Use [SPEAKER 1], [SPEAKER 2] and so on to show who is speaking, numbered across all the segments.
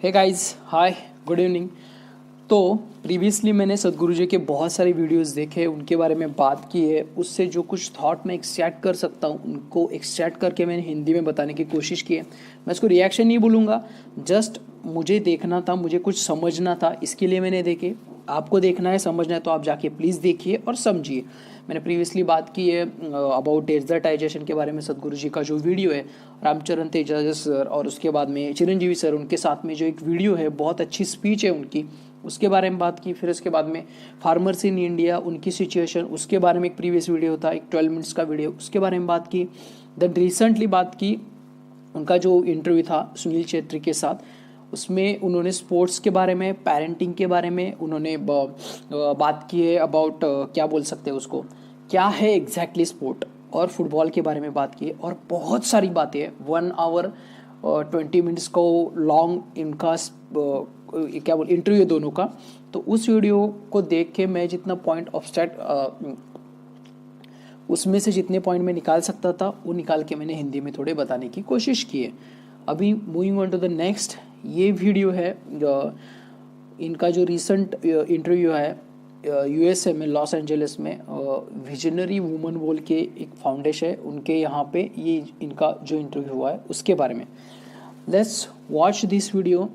[SPEAKER 1] Hey guys, हाय, good evening. तो previously मैंने सदगुरु जी के बहुत सारे वीडियोस देखे, उनके बारे में बात की है। उससे जो कुछ थॉट मैं एक्सट्रैक्ट कर सकता हूँ उनको एक्सट्रैक्ट करके मैंने हिंदी में बताने की कोशिश की है। मैं इसको रिएक्शन नहीं बोलूँगा, जस्ट मुझे देखना था, मुझे कुछ समझना था, इसके लिए मैंने देखे। आपको देखना है, समझना है तो आप जाके प्लीज़ देखिए और समझिए। मैंने प्रीवियसली बात की है अबाउट डेजर्टाइजेशन के बारे में। सदगुरु जी का जो वीडियो है रामचरण तेजाज सर और उसके बाद में चिरंजीवी सर, उनके साथ में जो एक वीडियो है, बहुत अच्छी स्पीच है उनकी, उसके बारे में बात की। फिर उसके बाद में फार्मर्स इन इंडिया, उनकी सिचुएशन, उसके बारे में एक प्रीवियस वीडियो था, एक 12 मिनट्स का वीडियो, उसके बारे में बात की। देन रिसेंटली बात की उनका जो इंटरव्यू था सुनील छेत्री के साथ, उसमें उन्होंने स्पोर्ट्स के बारे में, पेरेंटिंग के बारे में उन्होंने बात की है। अबाउट क्या बोल सकते हैं उसको, क्या है एग्जैक्टली स्पोर्ट, और फुटबॉल के बारे में बात की है। और बहुत सारी बातें हैं, 1 आवर 20 मिनट्स को लॉन्ग इनका क्या बोल इंटरव्यू दोनों का। तो उस वीडियो को देख के मैं जितना पॉइंट ऑफ स्टार्ट उसमें से जितने पॉइंट मैं निकाल सकता था वो निकाल के मैंने हिंदी में थोड़े बताने की कोशिश की है। अभी moving on to the next, ये वीडियो है इनका जो रिसेंट इंटरव्यू है यूएसए में, लॉस एंजलिस में, विजनरी वुमन बोल के एक फाउंडेशन है उनके यहाँ पे, ये इनका जो इंटरव्यू हुआ है उसके बारे में। लेट्स वॉच दिस वीडियो,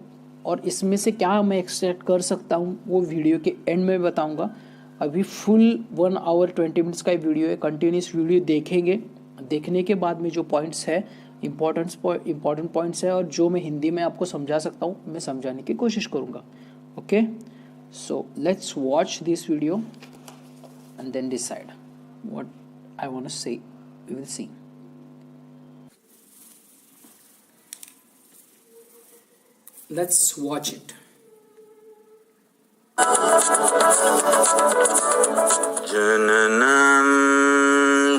[SPEAKER 1] और इसमें से क्या मैं एक्सट्रैक्ट कर सकता हूँ वो वीडियो के एंड में बताऊँगा। अभी फुल 1 आवर 20 मिनट्स का वीडियो है, कंटिन्यूस वीडियो देखेंगे। देखने के बाद में जो पॉइंट्स है, इम्पॉर्टेंट पॉइंट्स है, और जो मैं हिंदी में आपको समझा सकता हूँ मैं समझाने की कोशिश करूँगा। Okay, so let's watch this video and then decide what I want to say. We will see. Let's watch it.
[SPEAKER 2] जननम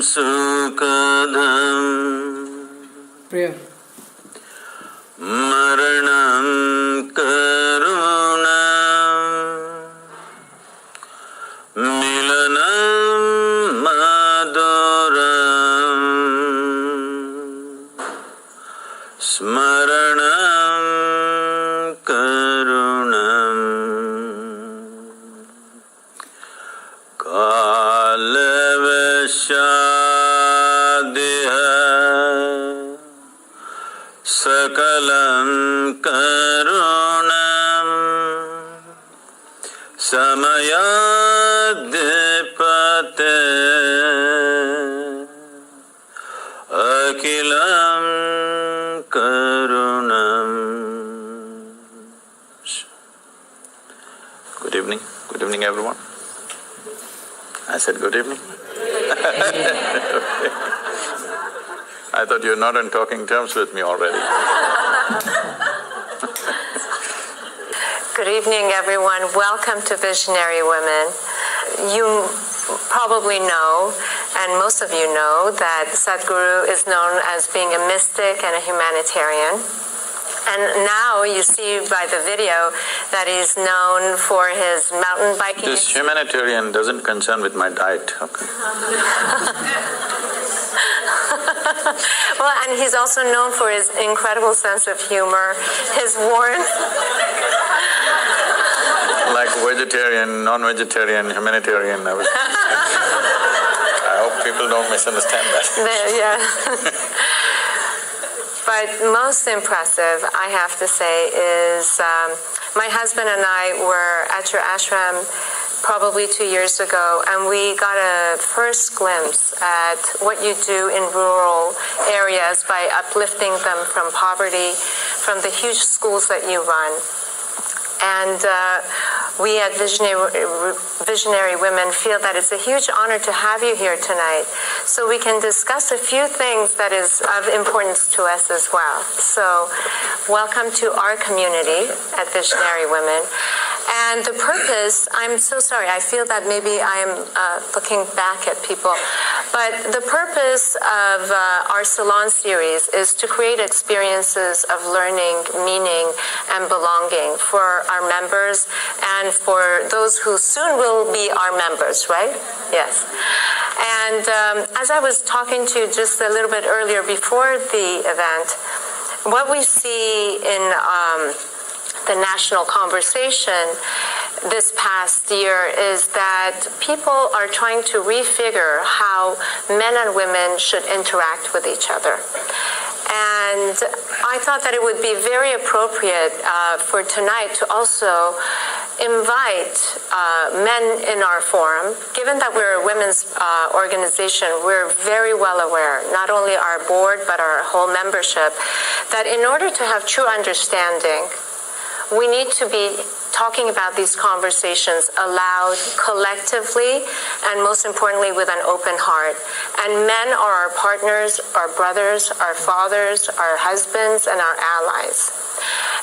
[SPEAKER 2] सुखदम
[SPEAKER 1] प्रेयर।
[SPEAKER 2] मरणम करुणम मिलनम मधुरम स्मरणम करुणम कालवशादिह सकलं करुणं समयाद्धिपते अखिलं करुणम्। Good evening. Good evening, everyone. I said good evening. I thought you're not on talking terms with me already.
[SPEAKER 3] Good evening, everyone. Welcome to Visionary Women. You probably know, and most of you know, that Sadhguru is known as being a mystic and a humanitarian. And now you see by the video that he's known for his mountain biking.
[SPEAKER 2] This humanitarian doesn't concern with my diet. Okay.
[SPEAKER 3] Well, and he's also known for his incredible sense of humor, his warmth.
[SPEAKER 2] Like vegetarian, non-vegetarian, humanitarian. I hope people don't misunderstand that.
[SPEAKER 3] Yeah. But most impressive, I have to say, is my husband and I were at your ashram probably 2 years ago, and we got a first glimpse at what you do in rural areas by uplifting them from poverty, from the huge schools that you run. And we at Visionary Women feel that it's a huge honor to have you here tonight, so we can discuss a few things that is of importance to us as well. So welcome to our community at Visionary Women. And the purpose, I'm so sorry, I feel that maybe I'm looking back at people, but the purpose of our salon series is to create experiences of learning, meaning, and belonging for our members and for those who soon will be our members, right? Yes. And as I was talking to you just a little bit earlier before the event, what we see in the national conversation this past year is that people are trying to refigure how men and women should interact with each other. And I thought that it would be very appropriate for tonight to also invite men in our forum. Given that we're a women's organization, we're very well aware, not only our board but our whole membership, that in order to have true understanding, we need to be talking about these conversations aloud, collectively, and most importantly with an open heart. And men are our partners, our brothers, our fathers, our husbands, and our allies.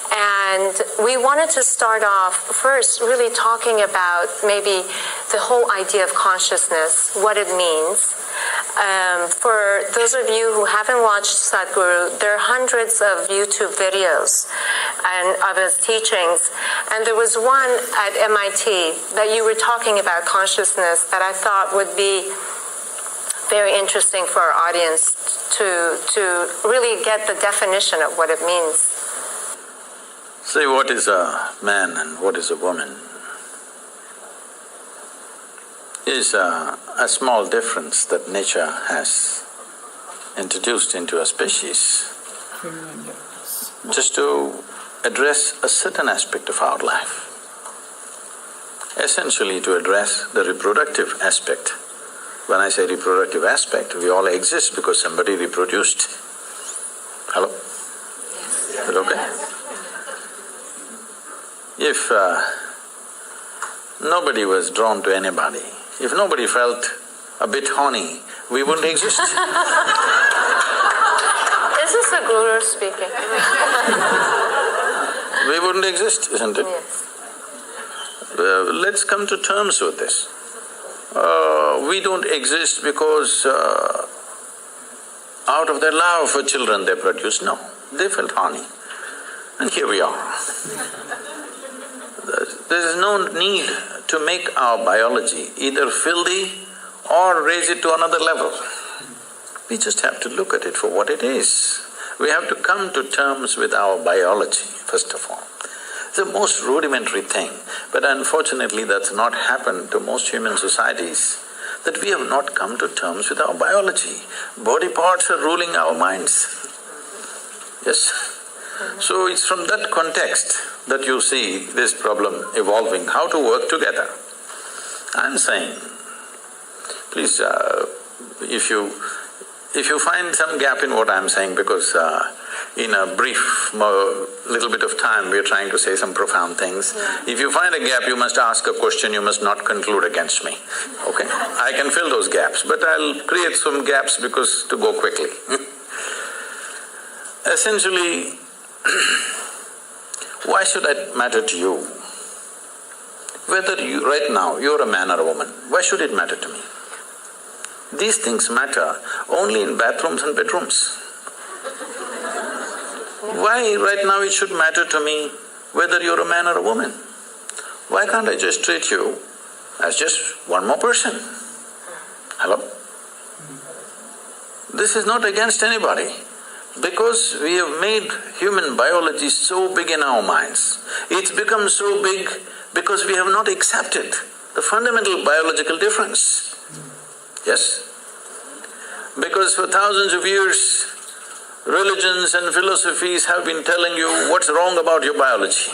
[SPEAKER 3] And we wanted to start off first really talking about maybe the whole idea of consciousness, what it means. For those of you who haven't watched Sadhguru, there are hundreds of YouTube videos and of his teachings. And there was one at MIT that you were talking about consciousness that I thought would be very interesting for our audience to really get the definition of what it means.
[SPEAKER 2] See, what is a man and what is a woman is a small difference that nature has introduced into a species just to address a certain aspect of our life. Essentially to address the reproductive aspect. When I say reproductive aspect, we all exist because somebody reproduced. Hello? Is it okay? If nobody was drawn to anybody, if nobody felt a bit horny, we wouldn't exist.
[SPEAKER 3] Is this a guru speaking?
[SPEAKER 2] We wouldn't exist, isn't it?
[SPEAKER 3] Yes.
[SPEAKER 2] Let's come to terms with this. We don't exist because out of their love for children they produced. No, they felt horny. And here we are. There is no need to make our biology either filthy or raise it to another level. We just have to look at it for what it is. We have to come to terms with our biology, first of all. It's the most rudimentary thing, but unfortunately that's not happened to most human societies, that we have not come to terms with our biology. Body parts are ruling our minds. Yes? So it's from that context that you see this problem evolving, how to work together. I'm saying, please, if you find some gap in what I'm saying, because in a brief little bit of time we're trying to say some profound things. If you find a gap, you must ask a question, you must not conclude against me, okay? I can fill those gaps, but I'll create some gaps because to go quickly. Essentially, why should that matter to you? Whether you… right now, you're a man or a woman, why should it matter to me? These things matter only in bathrooms and bedrooms. Why right now it should matter to me whether you're a man or a woman? Why can't I just treat you as just one more person? Hello? This is not against anybody, because we have made human biology so big in our minds. It's become so big because we have not accepted the fundamental biological difference. Yes? Because for thousands of years, religions and philosophies have been telling you what's wrong about your biology,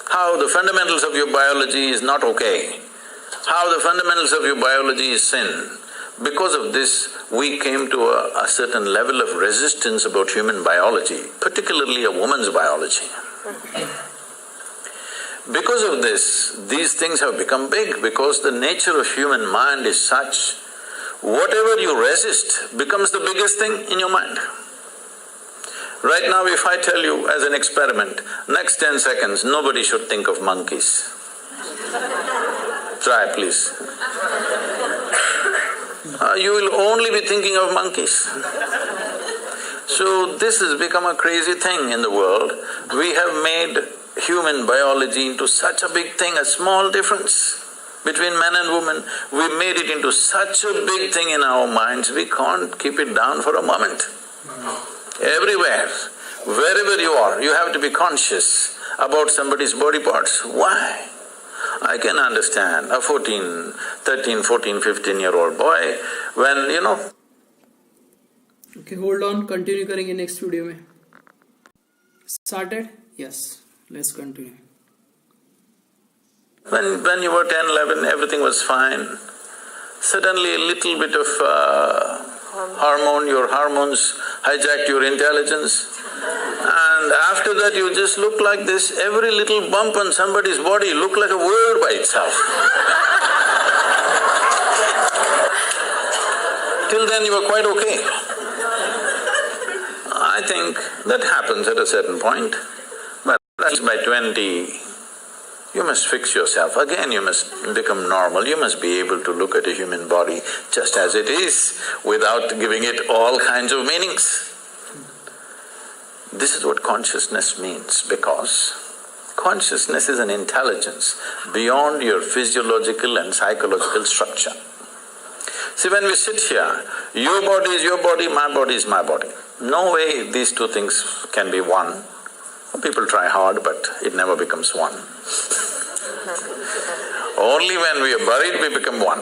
[SPEAKER 2] how the fundamentals of your biology is not okay, how the fundamentals of your biology is sin. Because of this, we came to a certain level of resistance about human biology, particularly a woman's biology. Because of this, these things have become big, because the nature of human mind is such, whatever you resist becomes the biggest thing in your mind. Right now, if I tell you as an experiment, next 10 seconds, nobody should think of monkeys. Try, please. You will only be thinking of monkeys. So this has become a crazy thing in the world. We have made human biology into such a big thing, a small difference between man and woman. We made it into such a big thing in our minds, we can't keep it down for a moment. Everywhere, wherever you are, you have to be conscious about somebody's body parts. Why? I can understand a 13, 14, 15-year-old boy when,
[SPEAKER 1] Okay, hold on, continue करेंगे next video में. Started? Yes, let's continue.
[SPEAKER 2] When you were 10, 11, everything was fine. Suddenly a little bit of your hormones hijacked your intelligence. And after that you just look like this, every little bump on somebody's body looked like a world by itself. Till then you were quite okay. I think that happens at a certain point, but at least by 20, you must fix yourself. Again, you must become normal. You must be able to look at a human body just as it is, without giving it all kinds of meanings. This is what consciousness means, because consciousness is an intelligence beyond your physiological and psychological structure. See, when we sit here, your body is your body, my body is my body. No way these two things can be one. People try hard, but it never becomes one. Only when we are buried, we become one.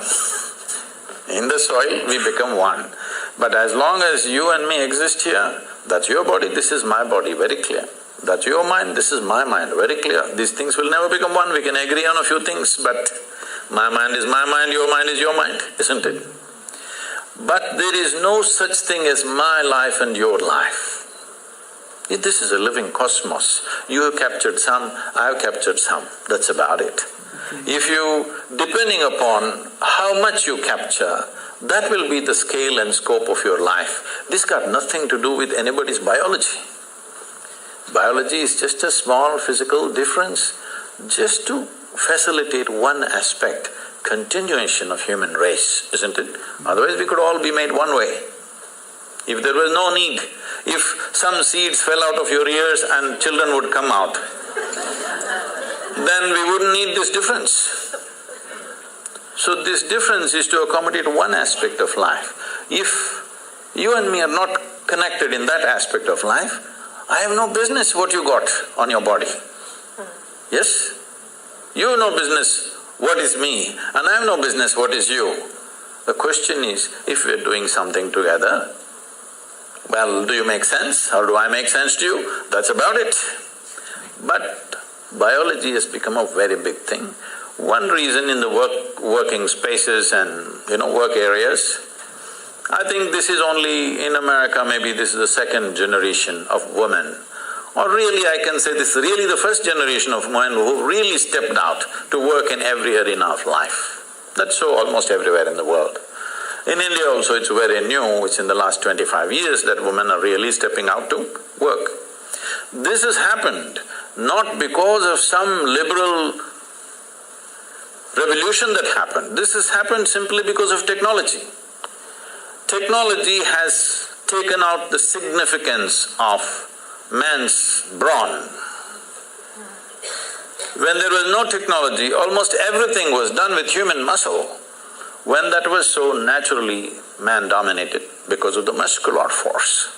[SPEAKER 2] In the soil, we become one. But as long as you and me exist here, that's your body, this is my body, very clear. That's your mind, this is my mind, very clear. These things will never become one. We can agree on a few things, but my mind is my mind, your mind is your mind, isn't it? But there is no such thing as my life and your life. This is a living cosmos. You have captured some, I have captured some, that's about it. If you… depending upon how much you capture, that will be the scale and scope of your life. This got nothing to do with anybody's biology. Biology is just a small physical difference, just to facilitate one aspect, continuation of human race, isn't it? Otherwise we could all be made one way. If there was no need, if some seeds fell out of your ears and children would come out, then we wouldn't need this difference. So this difference is to accommodate one aspect of life. If you and me are not connected in that aspect of life, I have no business what you got on your body. Yes? You have no business what is me, and I have no business what is you. The question is, if we're doing something together, well, do you make sense or do I make sense to you? That's about it. But biology has become a very big thing. One reason in the working spaces and work areas, I think this is only in America, maybe this is the second generation of women. Or really I can say this is really the first generation of women who really stepped out to work in every arena of life. That's so almost everywhere in the world. In India also it's very new, it's in the last 25 years that women are really stepping out to work. This has happened not because of some liberal revolution that happened, this has happened simply because of technology. Technology has taken out the significance of man's brawn. When there was no technology, almost everything was done with human muscle. When that was so naturally man-dominated because of the muscular force.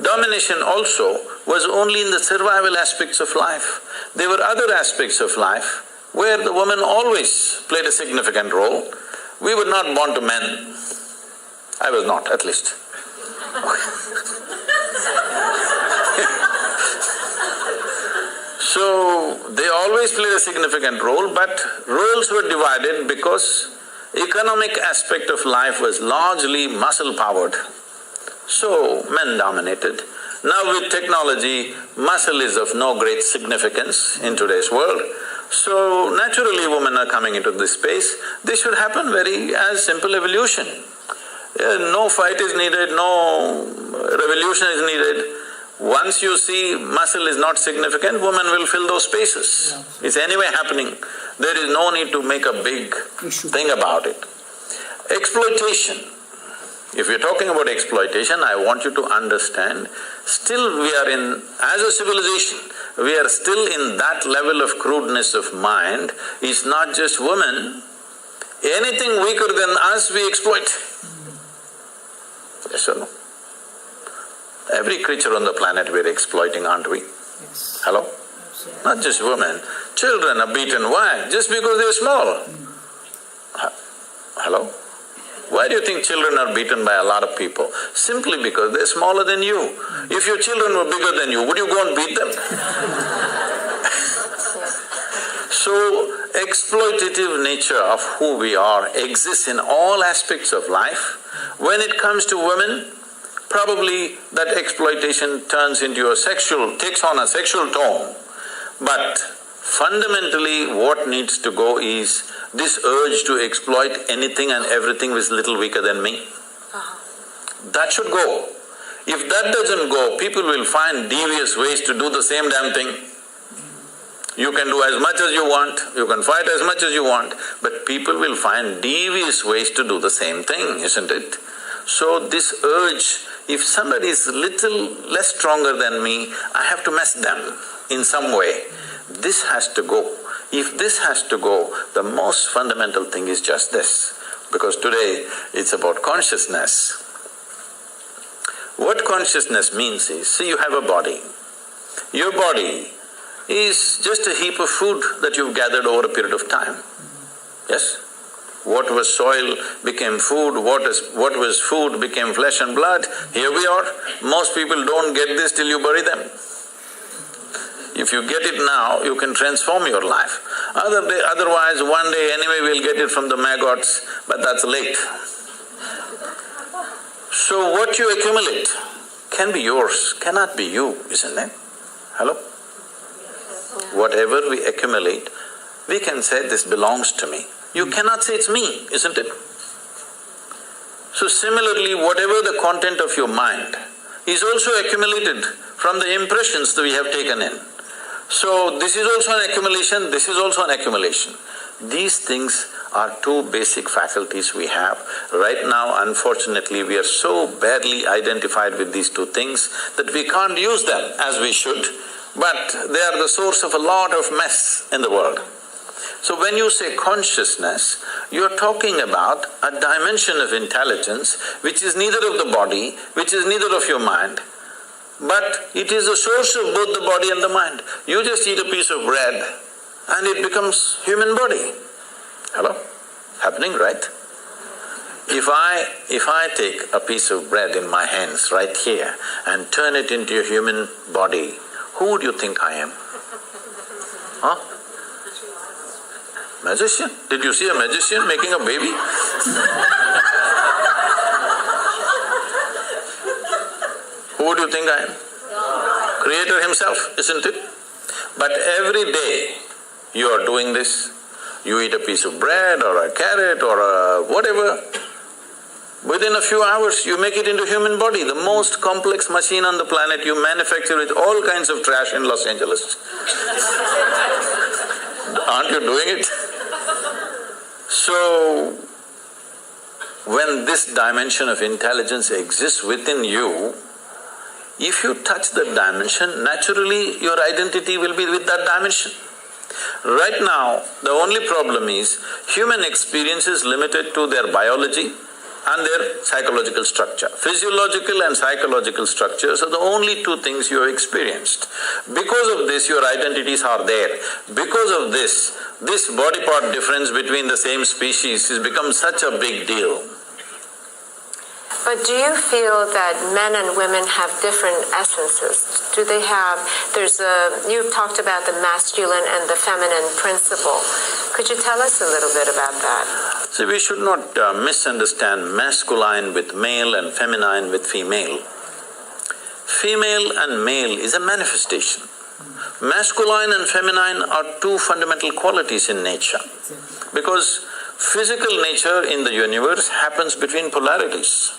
[SPEAKER 2] Domination also was only in the survival aspects of life. There were other aspects of life where the woman always played a significant role. We were not born to men. I was not, at least. So, they always played a significant role, but roles were divided because economic aspect of life was largely muscle-powered. So, men dominated. Now with technology, muscle is of no great significance in today's world. So, naturally women are coming into this space. This should happen very as simple evolution. No fight is needed, no revolution is needed. Once you see muscle is not significant, women will fill those spaces. Yeah. It's anyway happening. There is no need to make a big thing about it. Exploitation. If you're talking about exploitation, I want you to understand, still we are in… as a civilization, we are still in that level of crudeness of mind. It's not just women, anything weaker than us we exploit. Yes or no? Every creature on the planet we're exploiting, aren't we?
[SPEAKER 1] Yes.
[SPEAKER 2] Hello? Not just women, children are beaten. Why? Just because they're small. Hello? Why do you think children are beaten by a lot of people? Simply because they're smaller than you. If your children were bigger than you, would you go and beat them? So, exploitative nature of who we are exists in all aspects of life. When it comes to women, probably that exploitation turns into takes on a sexual tone. But fundamentally what needs to go is this urge to exploit anything and everything which is little weaker than me. That should go. If that doesn't go, people will find devious ways to do the same damn thing. You can do as much as you want, you can fight as much as you want, but people will find devious ways to do the same thing, isn't it? So this urge, if somebody is little less stronger than me, I have to mess them in some way. This has to go. If this has to go, the most fundamental thing is just this. Because today it's about consciousness. What consciousness means is, see, you have a body. Your body is just a heap of food that you've gathered over a period of time. Yes? What was soil became food, what was food became flesh and blood. Here we are. Most people don't get this till you bury them. If you get it now, you can transform your life. Otherwise, one day anyway we'll get it from the maggots, but that's late. So what you accumulate can be yours, cannot be you, isn't it? Hello? Whatever we accumulate, we can say this belongs to me. You cannot say it's me, isn't it? So similarly, whatever the content of your mind is also accumulated from the impressions that we have taken in. So this is also an accumulation, this is also an accumulation. These things are two basic faculties we have. Right now, unfortunately, we are so badly identified with these two things that we can't use them as we should, but they are the source of a lot of mess in the world. So when you say consciousness, you're talking about a dimension of intelligence which is neither of the body, which is neither of your mind, but it is the source of both the body and the mind. You just eat a piece of bread and it becomes human body. Hello? Happening, right? If I take a piece of bread in my hands right here and turn it into a human body, who would you think I am? Huh? Magician? Did you see a magician making a baby? Who would you think I am? Creator himself, isn't it? But every day you are doing this. You eat a piece of bread or a carrot or a whatever. Within a few hours you make it into human body, the most complex machine on the planet. You manufacture with all kinds of trash in Los Angeles. Aren't you doing it? So, when this dimension of intelligence exists within you, if you touch that dimension, naturally your identity will be with that dimension. Right now, the only problem is human experience is limited to their biology and their psychological structure. Physiological and psychological structures are the only two things you have experienced. Because of this, your identities are there. Because of this body part difference between the same species has become such a big deal.
[SPEAKER 3] But do you feel that men and women have different essences? Do they have… you've talked about the masculine and the feminine principle. Could you tell us a little bit about that?
[SPEAKER 2] See, we should not misunderstand masculine with male and feminine with female. Female and male is a manifestation. Masculine and feminine are two fundamental qualities in nature. Because physical nature in the universe happens between polarities.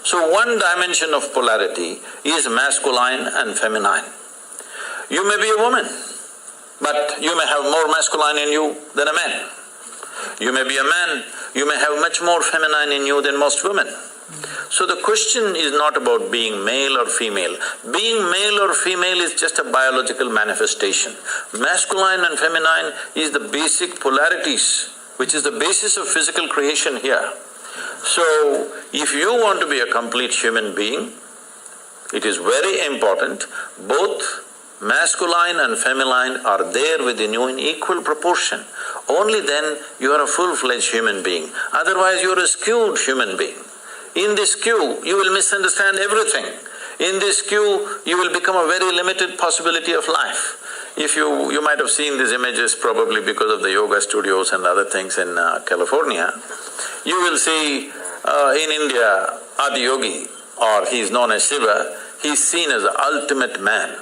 [SPEAKER 2] So one dimension of polarity is masculine and feminine. You may be a woman, but you may have more masculine in you than a man. You may be a man, you may have much more feminine in you than most women. So the question is not about being male or female. Being male or female is just a biological manifestation. Masculine and feminine is the basic polarities, which is the basis of physical creation here. So, if you want to be a complete human being, it is very important both masculine and feminine are there within you in equal proportion. Only then you are a full-fledged human being. Otherwise you are a skewed human being. In this skew, you will misunderstand everything. In this skew, you will become a very limited possibility of life. If you might have seen these images probably because of the yoga studios and other things in California. You will see in India, Adiyogi, or he is known as Shiva, he is seen as the ultimate man.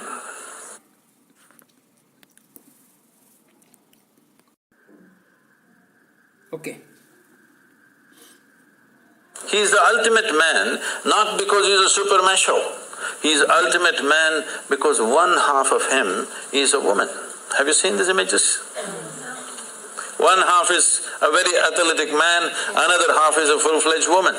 [SPEAKER 1] Okay.
[SPEAKER 2] He is the ultimate man not because he is a super macho. He is ultimate man because one half of him is a woman. Have you seen these images? One half is a very athletic man, another half is a full-fledged woman.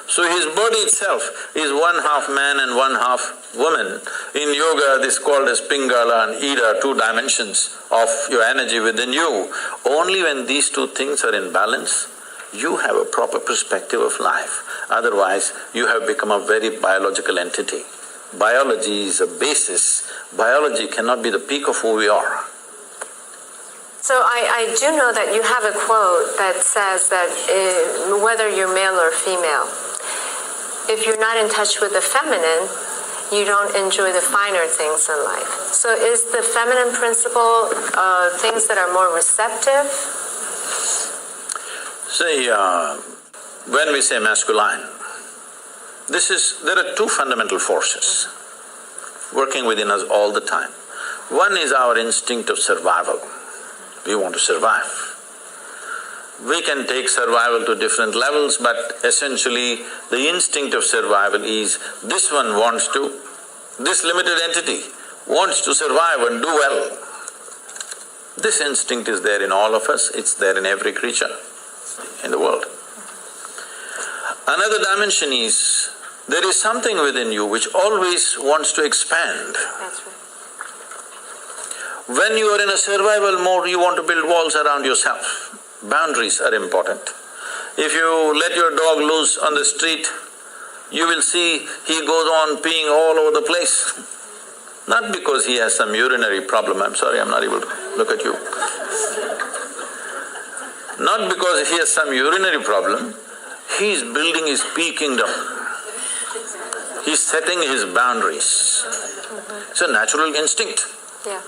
[SPEAKER 2] So his body itself is one half man and one half woman. In yoga, this is called as Pingala and Ida, 2 dimensions of your energy within you. Only when these 2 things are in balance, you have a proper perspective of life. Otherwise, you have become a very biological entity. Biology is a basis. Biology cannot be the peak of who we are.
[SPEAKER 3] So I do know that you have a quote that says that whether you're male or female, if you're not in touch with the feminine, you don't enjoy the finer things in life. So is the feminine principle things that are more receptive?
[SPEAKER 2] See, when we say masculine, there are 2 fundamental forces working within us all the time. One is our instinct of survival. We want to survive. We can take survival to different levels, but essentially the instinct of survival is this one wants to, this limited entity wants to survive and do well. This instinct is there in all of us, it's there in every creature in the world. Another dimension is, there is something within you which always wants to expand.
[SPEAKER 3] That's right.
[SPEAKER 2] When you are in a survival mode, you want to build walls around yourself. Boundaries are important. If you let your dog loose on the street, you will see he goes on peeing all over the place. Not because he has some urinary problem, I'm sorry, I'm not able to look at you. Not because he has some urinary problem, he is building his pee kingdom. He's setting his boundaries. It's a natural instinct.
[SPEAKER 3] Yeah.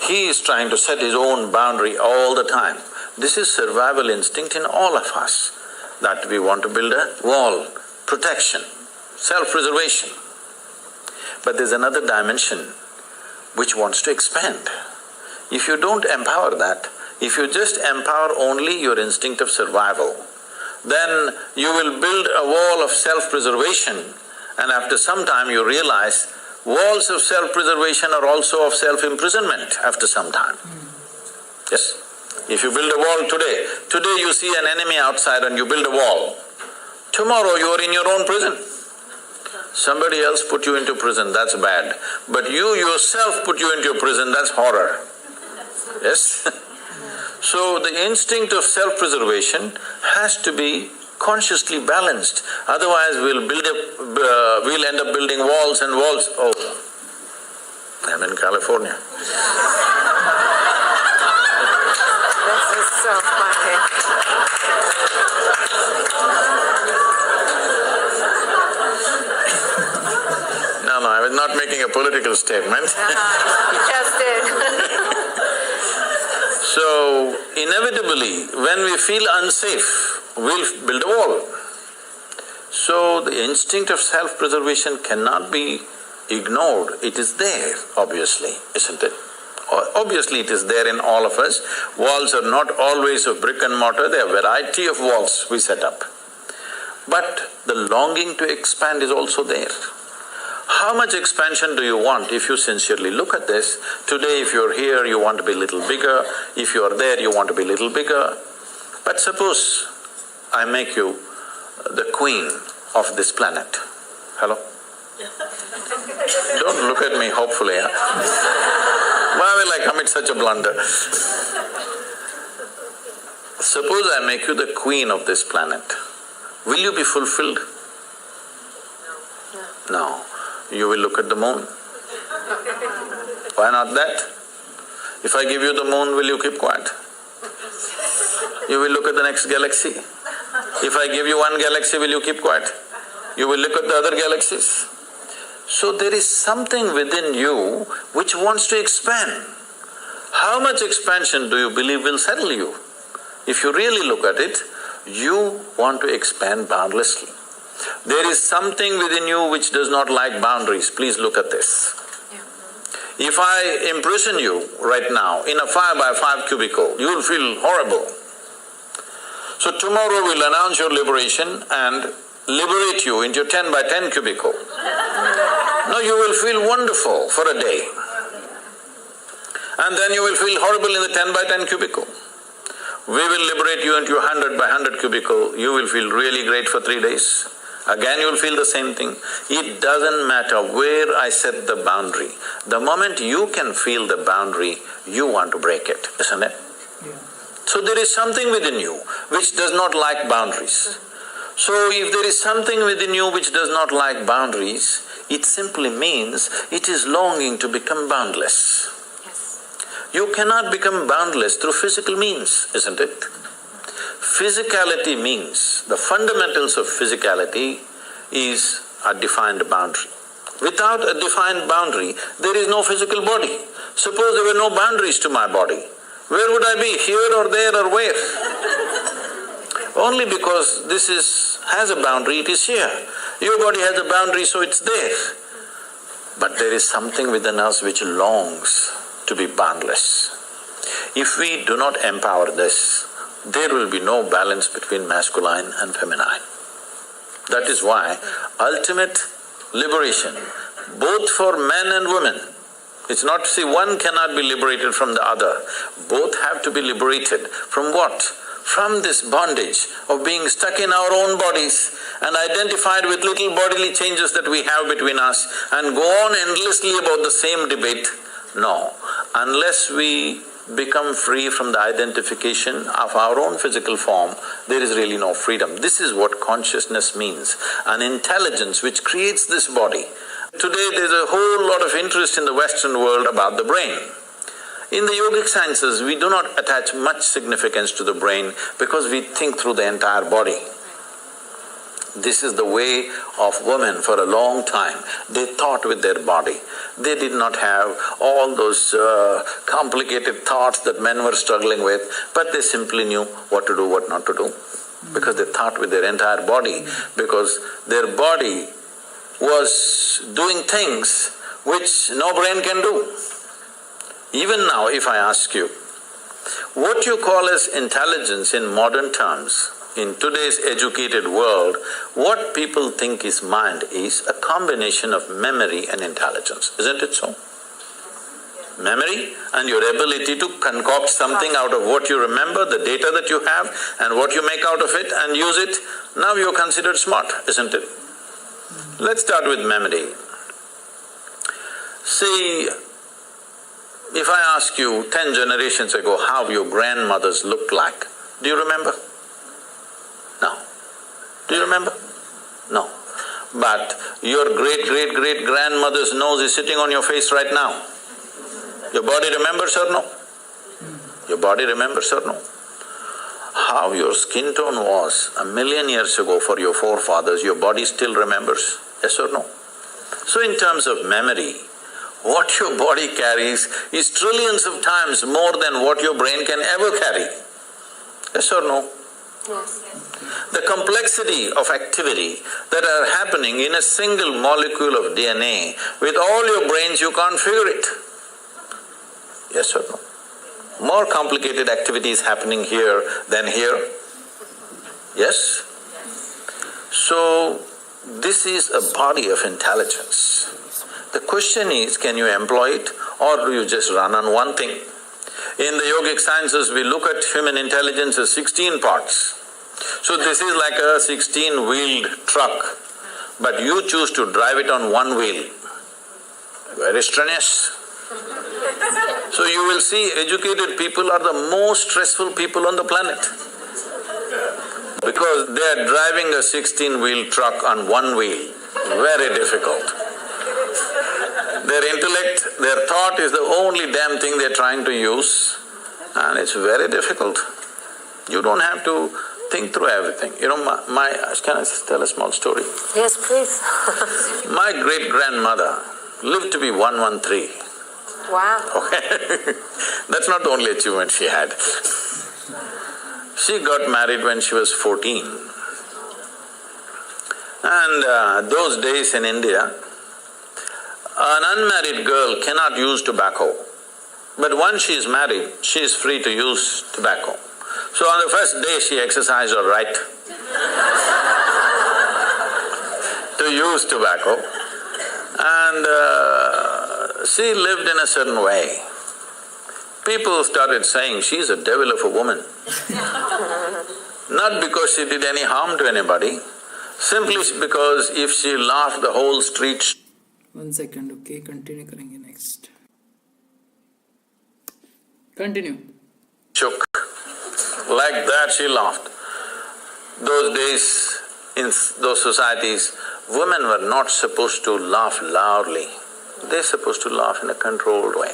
[SPEAKER 2] He is trying to set his own boundary all the time. This is survival instinct in all of us, that we want to build a wall, protection, self-preservation. But there's another dimension which wants to expand. If you don't empower that, if you just empower only your instinct of survival, then you will build a wall of self-preservation, and after some time you realize walls of self-preservation are also of self-imprisonment after some time. Yes? If you build a wall today you see an enemy outside and you build a wall. Tomorrow you are in your own prison. Somebody else put you into prison, that's bad. But you yourself put you into a prison, that's horror. Yes? So the instinct of self-preservation has to be consciously balanced, otherwise we'll end up building walls and walls. Oh, I'm in California.
[SPEAKER 3] This is so funny.
[SPEAKER 2] No, I was not making a political statement.
[SPEAKER 3] You just did.
[SPEAKER 2] So, inevitably, when we feel unsafe, we'll build a wall. So, the instinct of self-preservation cannot be ignored. It is there, obviously, isn't it? Obviously, it is there in all of us. Walls are not always of brick and mortar, there are a variety of walls we set up. But the longing to expand is also there. How much expansion do you want if you sincerely look at this? Today, if you're here, you want to be a little bigger. If you're there, you want to be a little bigger. But suppose I make you the queen of this planet. Hello? Don't look at me hopefully, huh? Why will I commit such a blunder? Suppose I make you the queen of this planet. Will you be fulfilled? No. You will look at the moon. Why not that? If I give you the moon, will you keep quiet? You will look at the next galaxy. If I give you one galaxy, will you keep quiet? You will look at the other galaxies. So there is something within you which wants to expand. How much expansion do you believe will settle you? If you really look at it, you want to expand boundlessly. There is something within you which does not like boundaries. Please look at this. If I imprison you right now in a 5x5 cubicle, you will feel horrible. So tomorrow we'll announce your liberation and liberate you into a 10x10 cubicle. Now you will feel wonderful for a day. And then you will feel horrible in the 10x10 cubicle. We will liberate you into a 100x100 cubicle, you will feel really great for 3 days. Again you will feel the same thing. It doesn't matter where I set the boundary. The moment you can feel the boundary, you want to break it, isn't it? Yeah. So there is something within you which does not like boundaries. So if there is something within you which does not like boundaries, it simply means it is longing to become boundless. You cannot become boundless through physical means, isn't it? Physicality means, the fundamentals of physicality is a defined boundary. Without a defined boundary, there is no physical body. Suppose there were no boundaries to my body, where would I be? Here or there or where? Only because this has a boundary, it is here. Your body has a boundary, so it's there. But there is something within us which longs to be boundless. If we do not empower this, there will be no balance between masculine and feminine. That is why ultimate liberation, both for men and women, it's not, see, one cannot be liberated from the other. Both have to be liberated from what? From this bondage of being stuck in our own bodies and identified with little bodily changes that we have between us and go on endlessly about the same debate. No, unless we become free from the identification of our own physical form, there is really no freedom. This is what consciousness means, an intelligence which creates this body. Today there's a whole lot of interest in the Western world about the brain. In the yogic sciences, we do not attach much significance to the brain because we think through the entire body. This is the way of women for a long time. They thought with their body. They did not have all those complicated thoughts that men were struggling with, but they simply knew what to do, what not to do. Because they thought with their entire body, because their body was doing things which no brain can do. Even now, if I ask you, what you call as intelligence in modern terms, in today's educated world, what people think is mind is a combination of memory and intelligence, isn't it so? Memory and your ability to concoct something out of what you remember, the data that you have and what you make out of it and use it, now you're considered smart, isn't it? Let's start with memory. See, if I ask you 10 generations ago how your grandmothers looked like, do you remember? No. Do you remember? No. But your great-great-great-grandmother's nose is sitting on your face right now. Your body remembers or no? Your body remembers or no? How your skin tone was 1,000,000 years ago for your forefathers, your body still remembers, yes or no? So in terms of memory, what your body carries is trillions of times more than what your brain can ever carry, yes or no?
[SPEAKER 3] Yes.
[SPEAKER 2] The complexity of activity that are happening in a single molecule of DNA, with all your brains you can't figure it. Yes or no? More complicated activity is happening here than here. Yes? So, this is a body of intelligence. The question is, can you employ it or do you just run on one thing? In the yogic sciences, we look at human intelligence as 16 parts. So this is like a 16-wheeled truck, but you choose to drive it on one wheel. Very strenuous. So you will see educated people are the most stressful people on the planet because they are driving a 16-wheel truck on one wheel. Very difficult. They Their intellect, their thought is the only damn thing they're trying to use, and it's very difficult. You don't have to think through everything. You know, can I tell a small story?
[SPEAKER 3] Yes, please.
[SPEAKER 2] My great-grandmother lived to be 113.
[SPEAKER 3] Wow.
[SPEAKER 2] Okay. That's not the only achievement she had. She got married when she was 14. And those days in India, an unmarried girl cannot use tobacco. But once she is married, she is free to use tobacco. So on the first day she exercised her right to use tobacco. And she lived in a certain way. People started saying, she's a devil of a woman. Not because she did any harm to anybody, simply because if she laughed, the whole street…
[SPEAKER 1] 1 second, okay, continue करेंगे next. Continue.
[SPEAKER 2] shook. Like that she laughed. Those days, in those societies, women were not supposed to laugh loudly. They're supposed to laugh in a controlled way.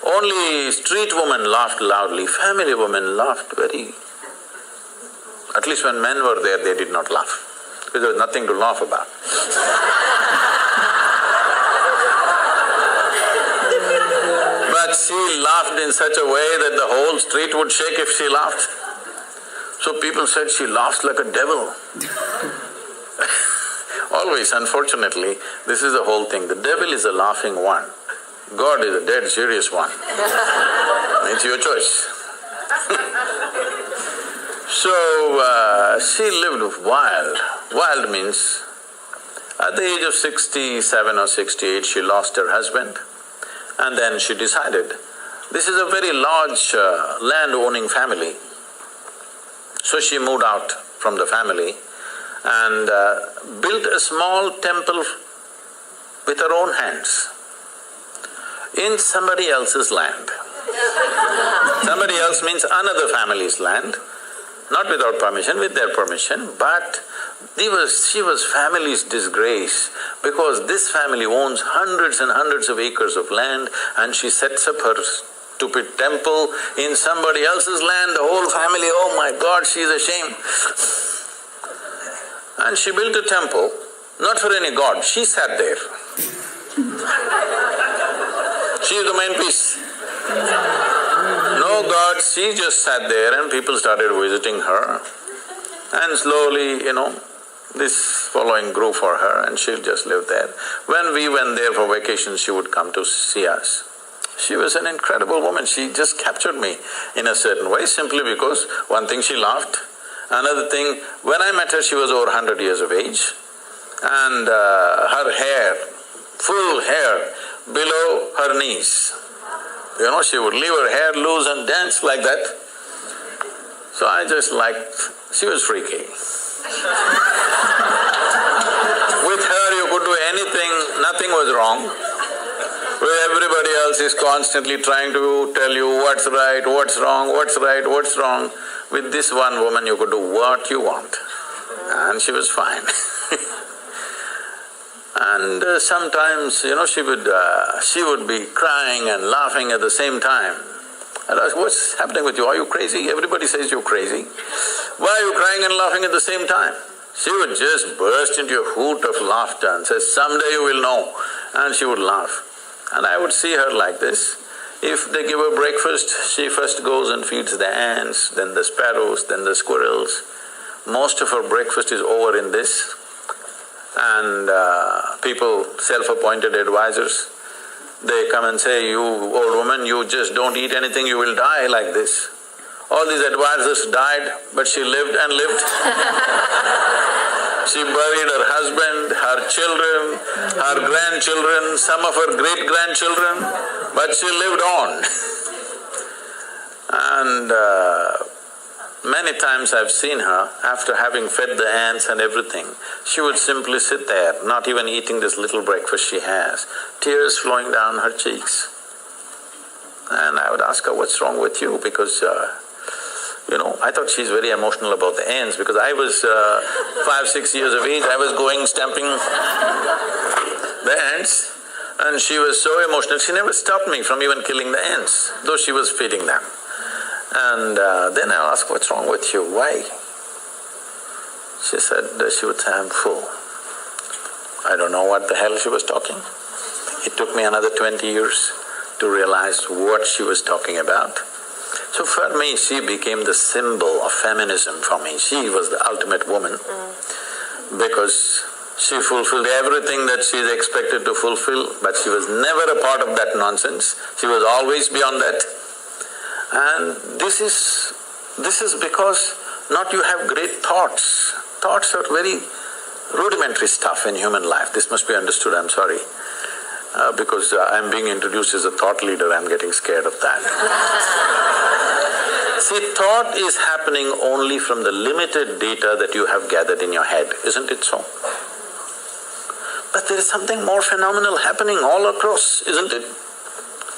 [SPEAKER 2] Only street women laughed loudly, family women laughed very… At least when men were there, they did not laugh, because there was nothing to laugh about. But she laughed in such a way that the whole street would shake if she laughed. So people said she laughs like a devil. Always, unfortunately, this is the whole thing. The devil is a laughing one. God is a dead serious one. It's your choice. So, she lived wild. Wild means, at the age of 67 or 68, she lost her husband, and then she decided, this is a very large land-owning family. So she moved out from the family and built a small temple with her own hands in somebody else's land. Somebody else means another family's land, not without permission, with their permission, but she was family's disgrace, because this family owns hundreds and hundreds of acres of land, and she sets up her stupid temple in somebody else's land. The whole family, oh my God, she's ashamed. And she built a temple, not for any god, she sat there. She is the main piece. No god, she just sat there and people started visiting her. And slowly, this following grew for her and she just lived there. When we went there for vacation, she would come to see us. She was an incredible woman. She just captured me in a certain way, simply because one thing, she laughed. Another thing, when I met her, she was over 100 years of age, and her hair, full hair, below her knees. She would leave her hair loose and dance like that. So I just liked… she was freaky. With her you could do anything, nothing was wrong. Where everybody else is constantly trying to tell you what's right, what's wrong, what's right, what's wrong. With this one woman you could do what you want, and she was fine. And sometimes, she would be crying and laughing at the same time. I'd ask, what's happening with you? Are you crazy? Everybody says you're crazy. Why are you crying and laughing at the same time? She would just burst into a hoot of laughter and say, someday you will know. And she would laugh. And I would see her like this. If they give her breakfast, she first goes and feeds the ants, then the sparrows, then the squirrels. Most of her breakfast is over in this. And people, self-appointed advisors, they come and say, you old woman, you just don't eat anything, you will die like this. All these advisors died, but she lived and lived. She buried her husband, her children, her grandchildren, some of her great-grandchildren, but she lived on. And many times I've seen her, after having fed the ants and everything, she would simply sit there, not even eating this little breakfast she has, tears flowing down her cheeks. And I would ask her, what's wrong with you? Because I thought she's very emotional about the ants, because I was 5, 6 years of age, I was going stamping the ants, And she was so emotional, she never stopped me from even killing the ants, though she was feeding them. And then I asked, what's wrong with you, why? She said, she would say, I'm full. I don't know what the hell she was talking. It took me another 20 years to realize what she was talking about. So for me, she became the symbol of feminism for me. She was the ultimate woman because she fulfilled everything that she is expected to fulfill, but she was never a part of that nonsense. She was always beyond that. And this is because not you have great thoughts. Thoughts are very rudimentary stuff in human life. This must be understood, I'm sorry. Because I'm being introduced as a thought leader, I'm getting scared of that. See, thought is happening only from the limited data that you have gathered in your head, isn't it so? But there is something more phenomenal happening all across, isn't it?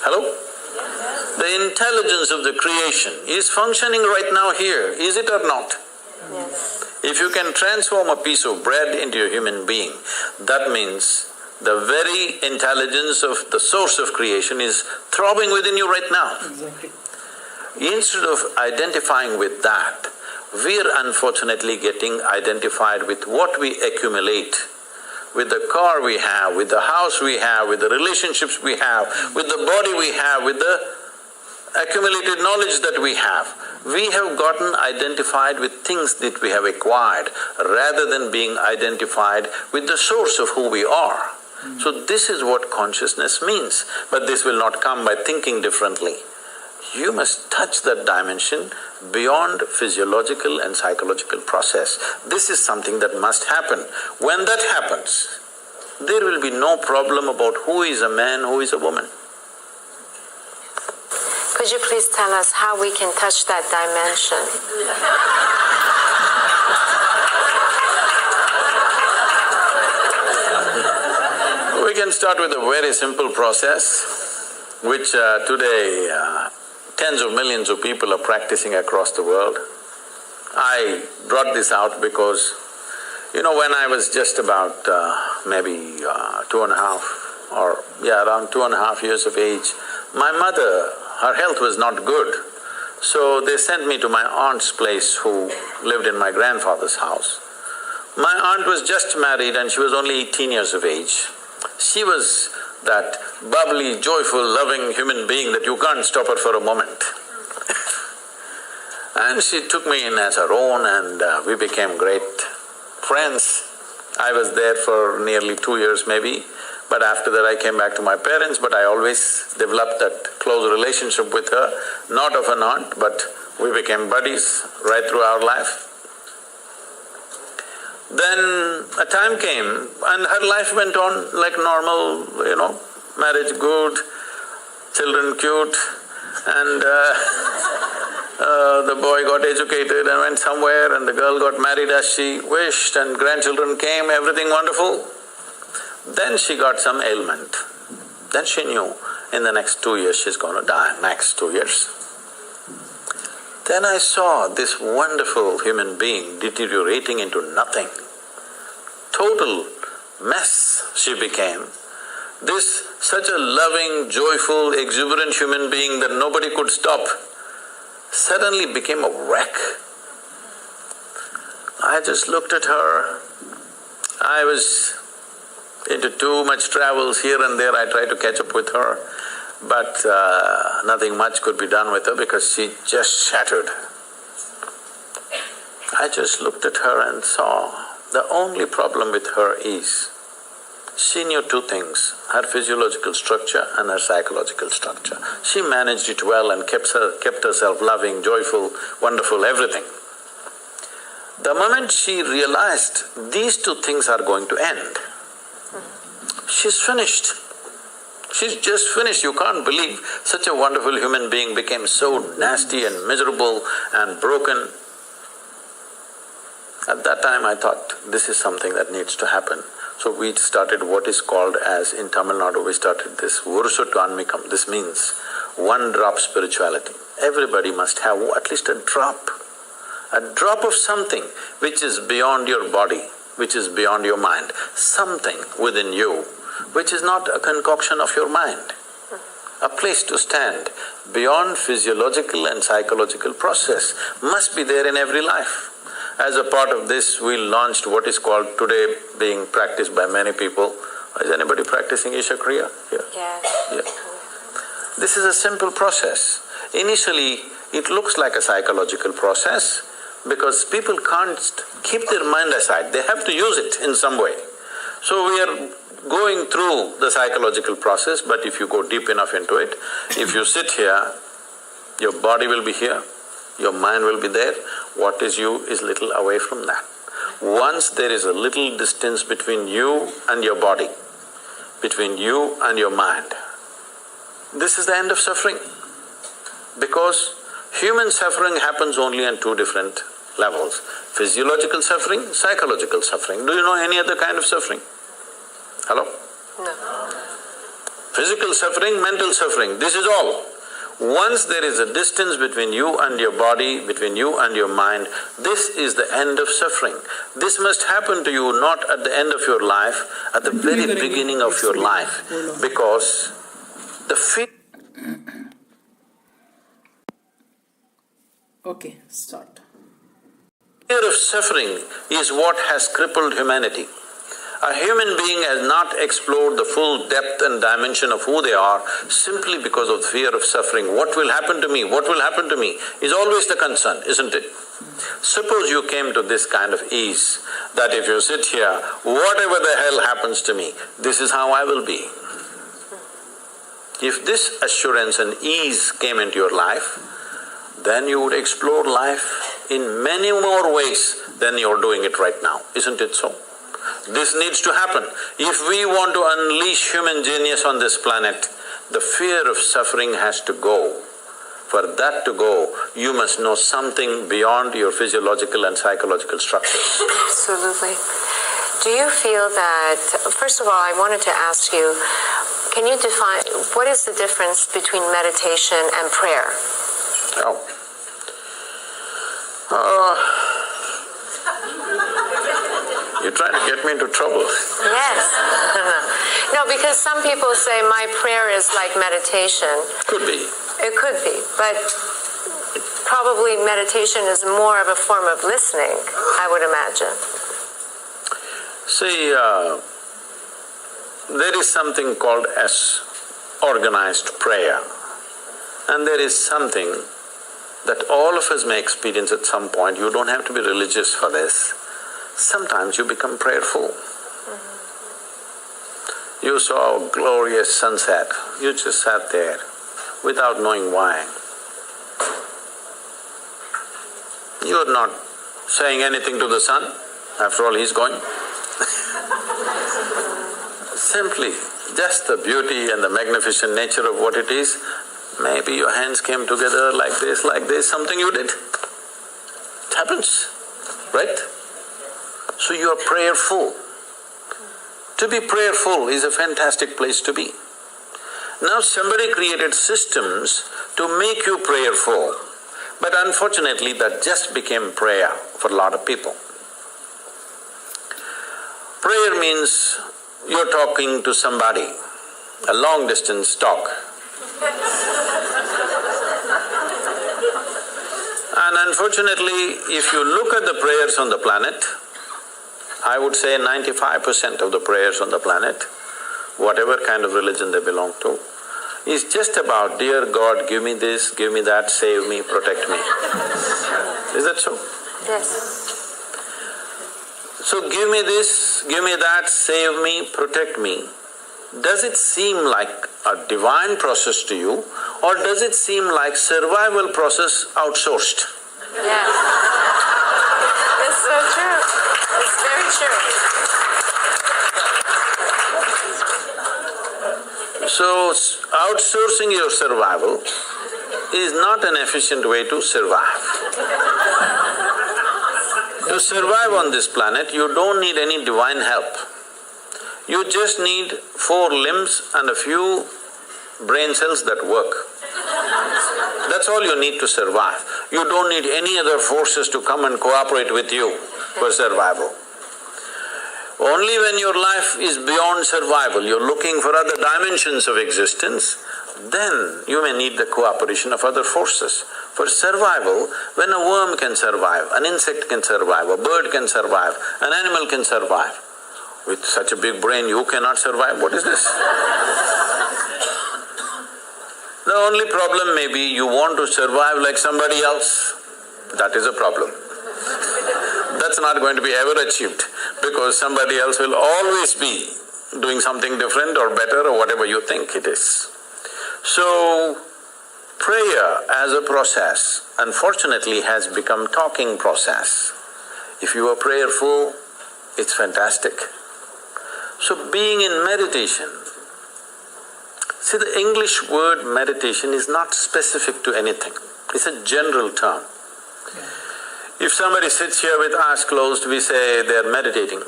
[SPEAKER 2] Hello? The intelligence of the creation is functioning right now here, is it or not?
[SPEAKER 3] Yes.
[SPEAKER 2] If you can transform a piece of bread into a human being, that means the very intelligence of the source of creation is throbbing within you right now.
[SPEAKER 1] Exactly.
[SPEAKER 2] Instead of identifying with that, we are unfortunately getting identified with what we accumulate, with the car we have, with the house we have, with the relationships we have, with the body we have, with the accumulated knowledge that we have. We have gotten identified with things that we have acquired rather than being identified with the source of who we are. So this is what consciousness means, but this will not come by thinking differently. You must touch that dimension beyond physiological and psychological process. This is something that must happen. When that happens, there will be no problem about who is a man, who is a woman.
[SPEAKER 3] Could you please tell us how we can touch that dimension?
[SPEAKER 2] We can start with a very simple process, which today tens of millions of people are practicing across the world. I brought this out because, when I was just about maybe around 2.5 years of age, my mother, her health was not good. So they sent me to my aunt's place who lived in my grandfather's house. My aunt was just married and she was only 18 years of age. She was that bubbly, joyful, loving human being that you can't stop her for a moment. And she took me in as her own and we became great friends. I was there for nearly 2 years maybe, but after that I came back to my parents, but I always developed that close relationship with her, not of an aunt, but we became buddies right through our life. Then a time came and her life went on like normal, marriage good, children cute, and the boy got educated and went somewhere and the girl got married as she wished and grandchildren came, everything wonderful. Then she got some ailment. Then she knew in the next 2 years she's going to die, max 2 years. Then I saw this wonderful human being deteriorating into nothing. Total mess she became. This such a loving, joyful, exuberant human being that nobody could stop suddenly became a wreck. I just looked at her. I was into too much travels here and there, I tried to catch up with her, but nothing much could be done with her because she just shattered. I just looked at her and saw the only problem with her is she knew two things, her physiological structure and her psychological structure. She managed it well and kept herself loving, joyful, wonderful, everything. The moment she realized these two things are going to end, she's finished. She's just finished. You can't believe such a wonderful human being became so nasty and miserable and broken. At that time I thought, this is something that needs to happen. So we started what is called as, in Tamil Nadu, we started this Vurusuttu Anmikam. This means one drop spirituality. Everybody must have at least a drop of something which is beyond your body, which is beyond your mind, something within you which is not a concoction of your mind. A place to stand beyond physiological and psychological process must be there in every life. As a part of this, we launched what is called today being practiced by many people. Is anybody practicing Isha Kriya here?
[SPEAKER 3] Yes.
[SPEAKER 2] Yeah. This is a simple process. Initially, it looks like a psychological process because people can't keep their mind aside, they have to use it in some way. So we are going through the psychological process, but if you go deep enough into it, if you sit here, your body will be here, your mind will be there, what is you is little away from that. Once there is a little distance between you and your body, between you and your mind, this is the end of suffering. Because human suffering happens only on two different levels, physiological suffering, psychological suffering. Do you know any other kind of suffering? Hello?
[SPEAKER 3] No.
[SPEAKER 2] Physical suffering, mental suffering, this is all. Once there is a distance between you and your body, between you and your mind, this is the end of suffering. This must happen to you not at the end of your life, at the very beginning of your life, because the fear…
[SPEAKER 1] Okay, start.
[SPEAKER 2] Fear of suffering is what has crippled humanity. A human being has not explored the full depth and dimension of who they are simply because of fear of suffering. What will happen to me? What will happen to me? Is always the concern, isn't it? Suppose you came to this kind of ease, that if you sit here, whatever the hell happens to me, this is how I will be. If this assurance and ease came into your life, then you would explore life in many more ways than you're doing it right now, isn't it so? This needs to happen. If we want to unleash human genius on this planet, the fear of suffering has to go. For that to go, you must know something beyond your physiological and psychological structures.
[SPEAKER 3] Absolutely. Do you feel that… First of all, I wanted to ask you, can you define… what is the difference between meditation and prayer?
[SPEAKER 2] You're trying to get me into trouble.
[SPEAKER 3] Yes. No, because some people say my prayer is like meditation.
[SPEAKER 2] Could be.
[SPEAKER 3] It could be, but probably meditation is more of a form of listening, I would imagine.
[SPEAKER 2] See, there is something called as organized prayer, and there is something that all of us may experience at some point. You don't have to be religious for this. Sometimes you become prayerful. You saw a glorious sunset, you just sat there without knowing why. You're not saying anything to the sun, after all he's going. Simply, just the beauty and the magnificent nature of what it is. Maybe your hands came together like this, something you did. It happens, right? So you are prayerful. To be prayerful is a fantastic place to be. Now somebody created systems to make you prayerful, but unfortunately that just became prayer for a lot of people. Prayer means you're talking to somebody, a long distance talk. And unfortunately, if you look at the prayers on the planet, I would say 95% of the prayers on the planet, whatever kind of religion they belong to, is just about, dear God, give me this, give me that, save me, protect me. Is that so?
[SPEAKER 3] Yes.
[SPEAKER 2] So give me this, give me that, save me, protect me. Does it seem like a divine process to you, or does it seem like survival process outsourced?
[SPEAKER 3] Yes. It's so true. It's very true.
[SPEAKER 2] So, outsourcing your survival is not an efficient way to survive. To survive on this planet, you don't need any divine help. You just need 4 limbs and a few brain cells that work. That's all you need to survive. You don't need any other forces to come and cooperate with you for survival. Only when your life is beyond survival, you're looking for other dimensions of existence, then you may need the cooperation of other forces. For survival, when a worm can survive, an insect can survive, a bird can survive, an animal can survive, with such a big brain you cannot survive, what is this? The only problem may be you want to survive like somebody else, that is a problem. That's not going to be ever achieved because somebody else will always be doing something different or better or whatever you think it is. So, prayer as a process, unfortunately, has become talking process. If you are prayerful, it's fantastic. So, being in meditation, see, the English word meditation is not specific to anything, it's a general term. If somebody sits here with eyes closed, we say they are meditating.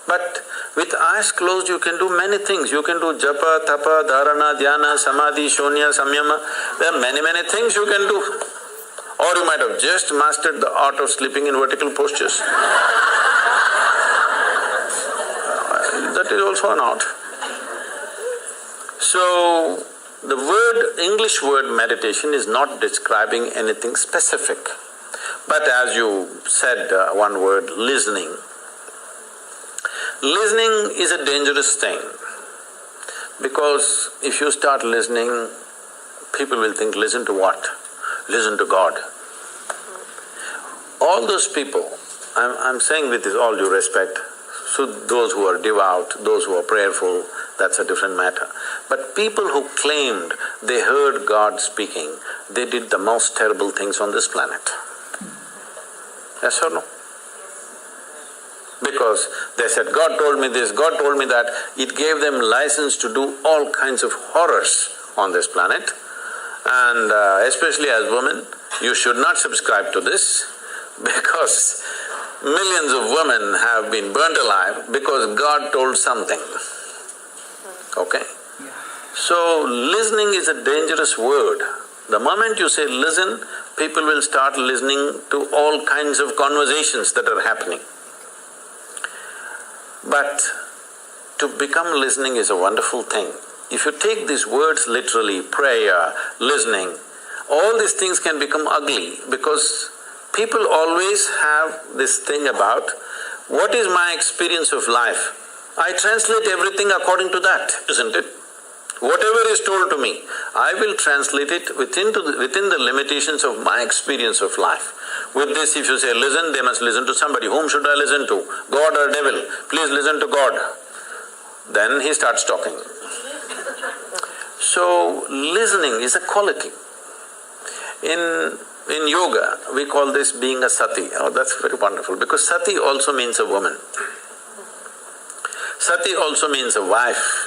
[SPEAKER 2] But with eyes closed, you can do many things. You can do japa, tapa, dharana, dhyana, samadhi, shunya, samyama. There are many things you can do. Or you might have just mastered the art of sleeping in vertical postures. That is also an art. So, the English word meditation is not describing anything specific. But as you said one word, listening. Listening is a dangerous thing because if you start listening, people will think, listen to what? Listen to God. All those people, I'm saying with all due respect, so those who are devout, those who are prayerful, that's a different matter. But people who claimed they heard God speaking, they did the most terrible things on this planet. Yes or no? Because they said, God told me this, God told me that. It gave them license to do all kinds of horrors on this planet. And especially as women, you should not subscribe to this because millions of women have been burnt alive because God told something. Okay? So, listening is a dangerous word. The moment you say listen, people will start listening to all kinds of conversations that are happening. But to become listening is a wonderful thing. If you take these words literally, prayer, listening, all these things can become ugly because people always have this thing about, what is my experience of life? I translate everything according to that, isn't it? Whatever is told to me, I will translate it within the limitations of my experience of life. With this, if you say listen, they must listen to somebody. Whom should I listen to? God or devil? Please listen to God. Then he starts talking. So, listening is a quality. In yoga, we call this being a sati. Oh, that's very wonderful because sati also means a woman. Sati also means a wife.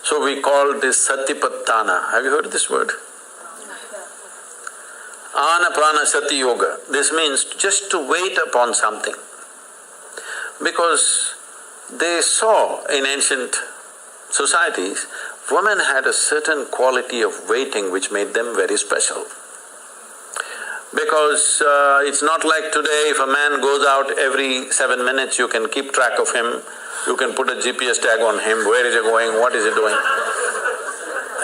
[SPEAKER 2] So we call this Satipattana. Have you heard this word? Anapana Sati Yoga. This means just to wait upon something. Because they saw in ancient societies, women had a certain quality of waiting which made them very special. Because it's not like today, if a man goes out every 7 minutes, you can keep track of him. You can put a GPS tag on him, where is he going, what is he doing.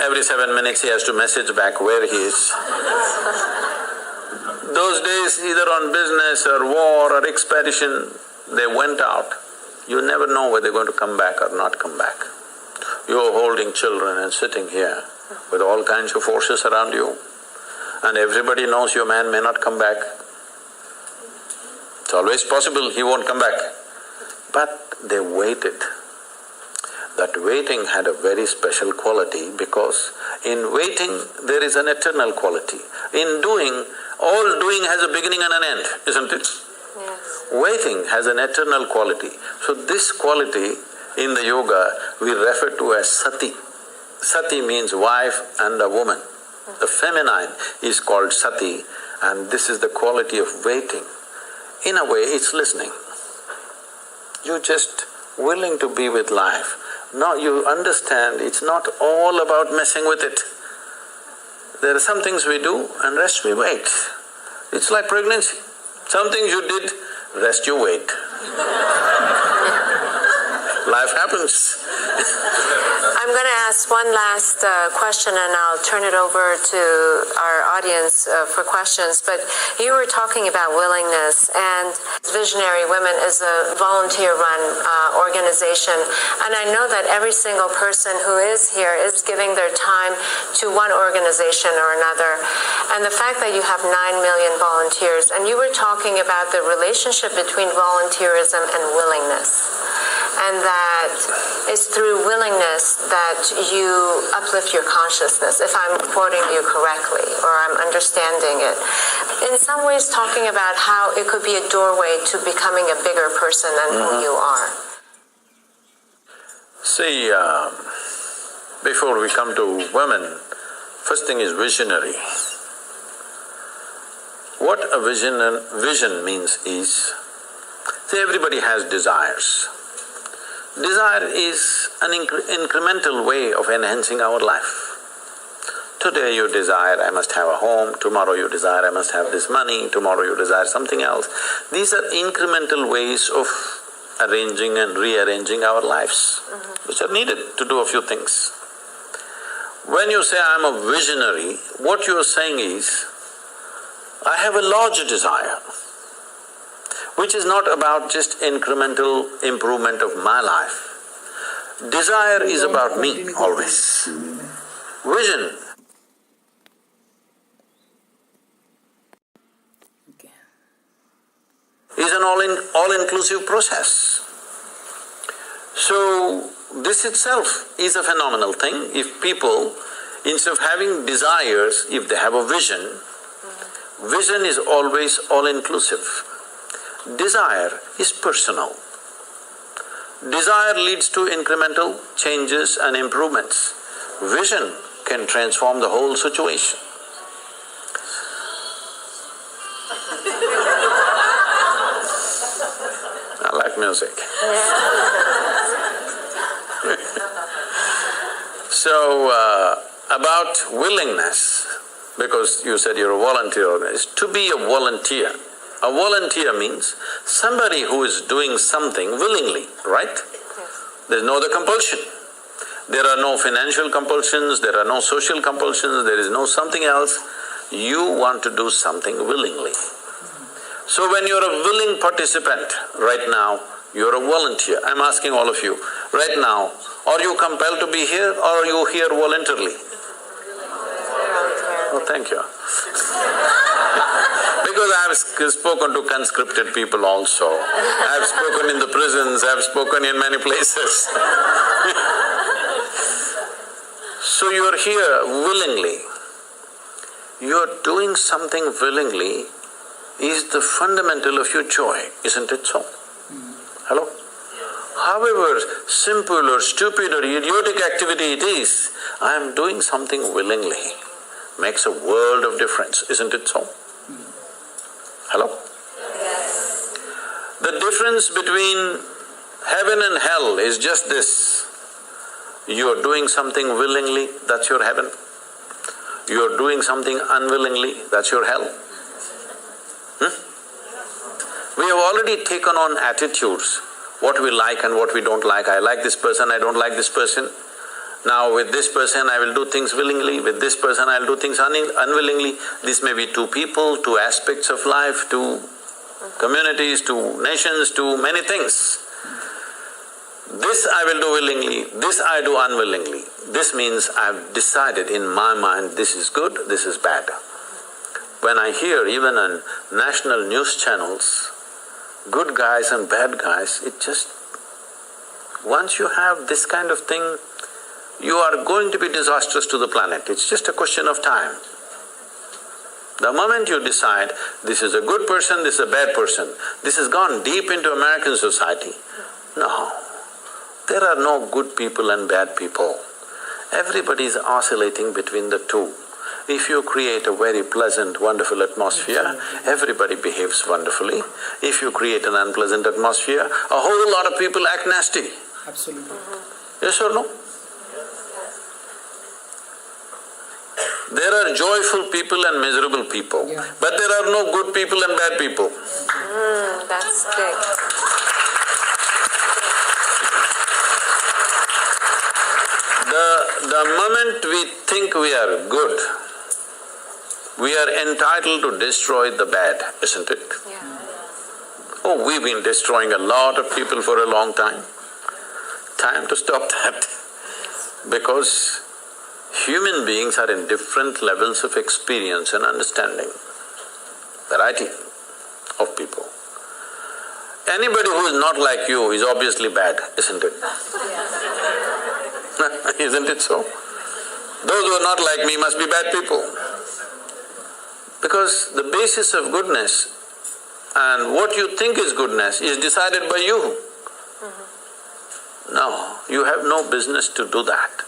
[SPEAKER 2] Every 7 minutes he has to message back where he is. Those days, either on business or war or expedition, they went out. You never know whether they're going to come back or not come back. You're holding children and sitting here with all kinds of forces around you, and everybody knows your man may not come back. It's always possible he won't come back. But they waited. That waiting had a very special quality because in waiting there is an eternal quality. In doing, all doing has a beginning and an end, isn't it?
[SPEAKER 3] Yes.
[SPEAKER 2] Waiting has an eternal quality. So this quality in the yoga we refer to as sati. Sati means wife and a woman. The feminine is called sati, and this is the quality of waiting. In a way, it's listening. You're just willing to be with life. Now you understand it's not all about messing with it. There are some things we do and rest we wait. It's like pregnancy. Some things you did, rest you wait. life happens.
[SPEAKER 3] I'm going to ask one last question and I'll turn it over to our audience for questions. But you were talking about willingness, and Visionary Women is a volunteer-run organization. And I know that every single person who is here is giving their time to one organization or another. And the fact that you have 9 million volunteers, and you were talking about the relationship between volunteerism and willingness. And that it's through willingness that you uplift your consciousness, if I'm quoting you correctly, or I'm understanding it. In some ways talking about how it could be a doorway to becoming a bigger person than who you are.
[SPEAKER 2] See, before we come to women, first thing is visionary. What a vision means is, see, everybody has desires. Desire is an incremental way of enhancing our life. Today you desire, I must have a home, tomorrow you desire, I must have this money, tomorrow you desire something else. These are incremental ways of arranging and rearranging our lives, which are needed to do a few things. When you say, I'm a visionary, what you are saying is, I have a larger desire, which is not about just incremental improvement of my life. Desire is about me always. Vision is an all-inclusive process. So, this itself is a phenomenal thing. If people, instead of having desires, if they have a vision, vision is always all-inclusive. Desire is personal. Desire leads to incremental changes and improvements. Vision can transform the whole situation. I like music. So, about willingness, because you said you're a volunteer, is to be a volunteer. A volunteer means somebody who is doing something willingly, right? There's no other compulsion. There are no financial compulsions, there are no social compulsions, there is no something else. You want to do something willingly. So when you're a willing participant, right now, you're a volunteer. I'm asking all of you, right now, are you compelled to be here or are you here voluntarily? Oh, thank you. Because I've spoken to conscripted people also. I've spoken in the prisons, I've spoken in many places. So you're here willingly. You're doing something willingly is the fundamental of your joy, isn't it so? Hello? However simple or stupid or idiotic activity it is, I am doing something willingly. Makes a world of difference, isn't it so? Hello? Yes. The difference between heaven and hell is just this. You're doing something willingly, that's your heaven. You're doing something unwillingly, that's your hell. We have already taken on attitudes, what we like and what we don't like. I like this person, I don't like this person. Now with this person I will do things willingly, with this person I will do things unwillingly. This may be to people, to aspects of life, to communities, to nations, to many things. This I will do willingly, this I do unwillingly. This means I've decided in my mind this is good, this is bad. When I hear even on national news channels, good guys and bad guys, it just… once you have this kind of thing, you are going to be disastrous to the planet. It's just a question of time. The moment you decide, this is a good person, this is a bad person, this has gone deep into American society. No, there are no good people and bad people. Everybody is oscillating between the two. If you create a very pleasant, wonderful atmosphere, everybody behaves wonderfully. If you create an unpleasant atmosphere, a whole lot of people act nasty.
[SPEAKER 1] Absolutely.
[SPEAKER 2] Yes or no? There are joyful people and miserable people, but there are no good people and bad people.
[SPEAKER 3] That's big.
[SPEAKER 2] The moment we think we are good, we are entitled to destroy the bad, isn't it?
[SPEAKER 3] Yeah.
[SPEAKER 2] Oh, we've been destroying a lot of people for a long time. Time to stop that. Because human beings are in different levels of experience and understanding. Variety of people. Anybody who is not like you is obviously bad, isn't it? Isn't it so? Those who are not like me must be bad people. Because the basis of goodness and what you think is goodness is decided by you. No, you have no business to do that.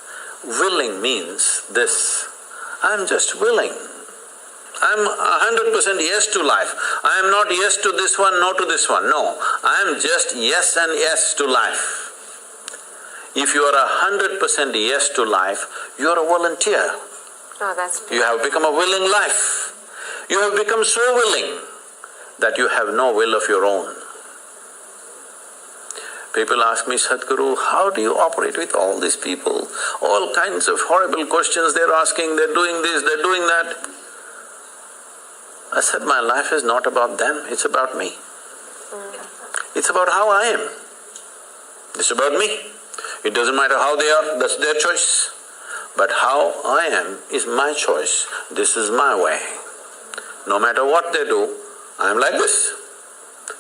[SPEAKER 2] Willing means this, I'm just willing. I'm 100% yes to life. I am not yes to this one, no to this one. No, I am just yes and yes to life. If you are 100% yes to life, you are a volunteer.
[SPEAKER 3] Oh, that's beautiful.
[SPEAKER 2] You have become a willing life. You have become so willing that you have no will of your own. People ask me, Sadhguru, how do you operate with all these people? All kinds of horrible questions they're asking, they're doing this, they're doing that. I said, my life is not about them, it's about me. It's about how I am. It's about me. It doesn't matter how they are, that's their choice. But how I am is my choice, this is my way. No matter what they do, I am like this.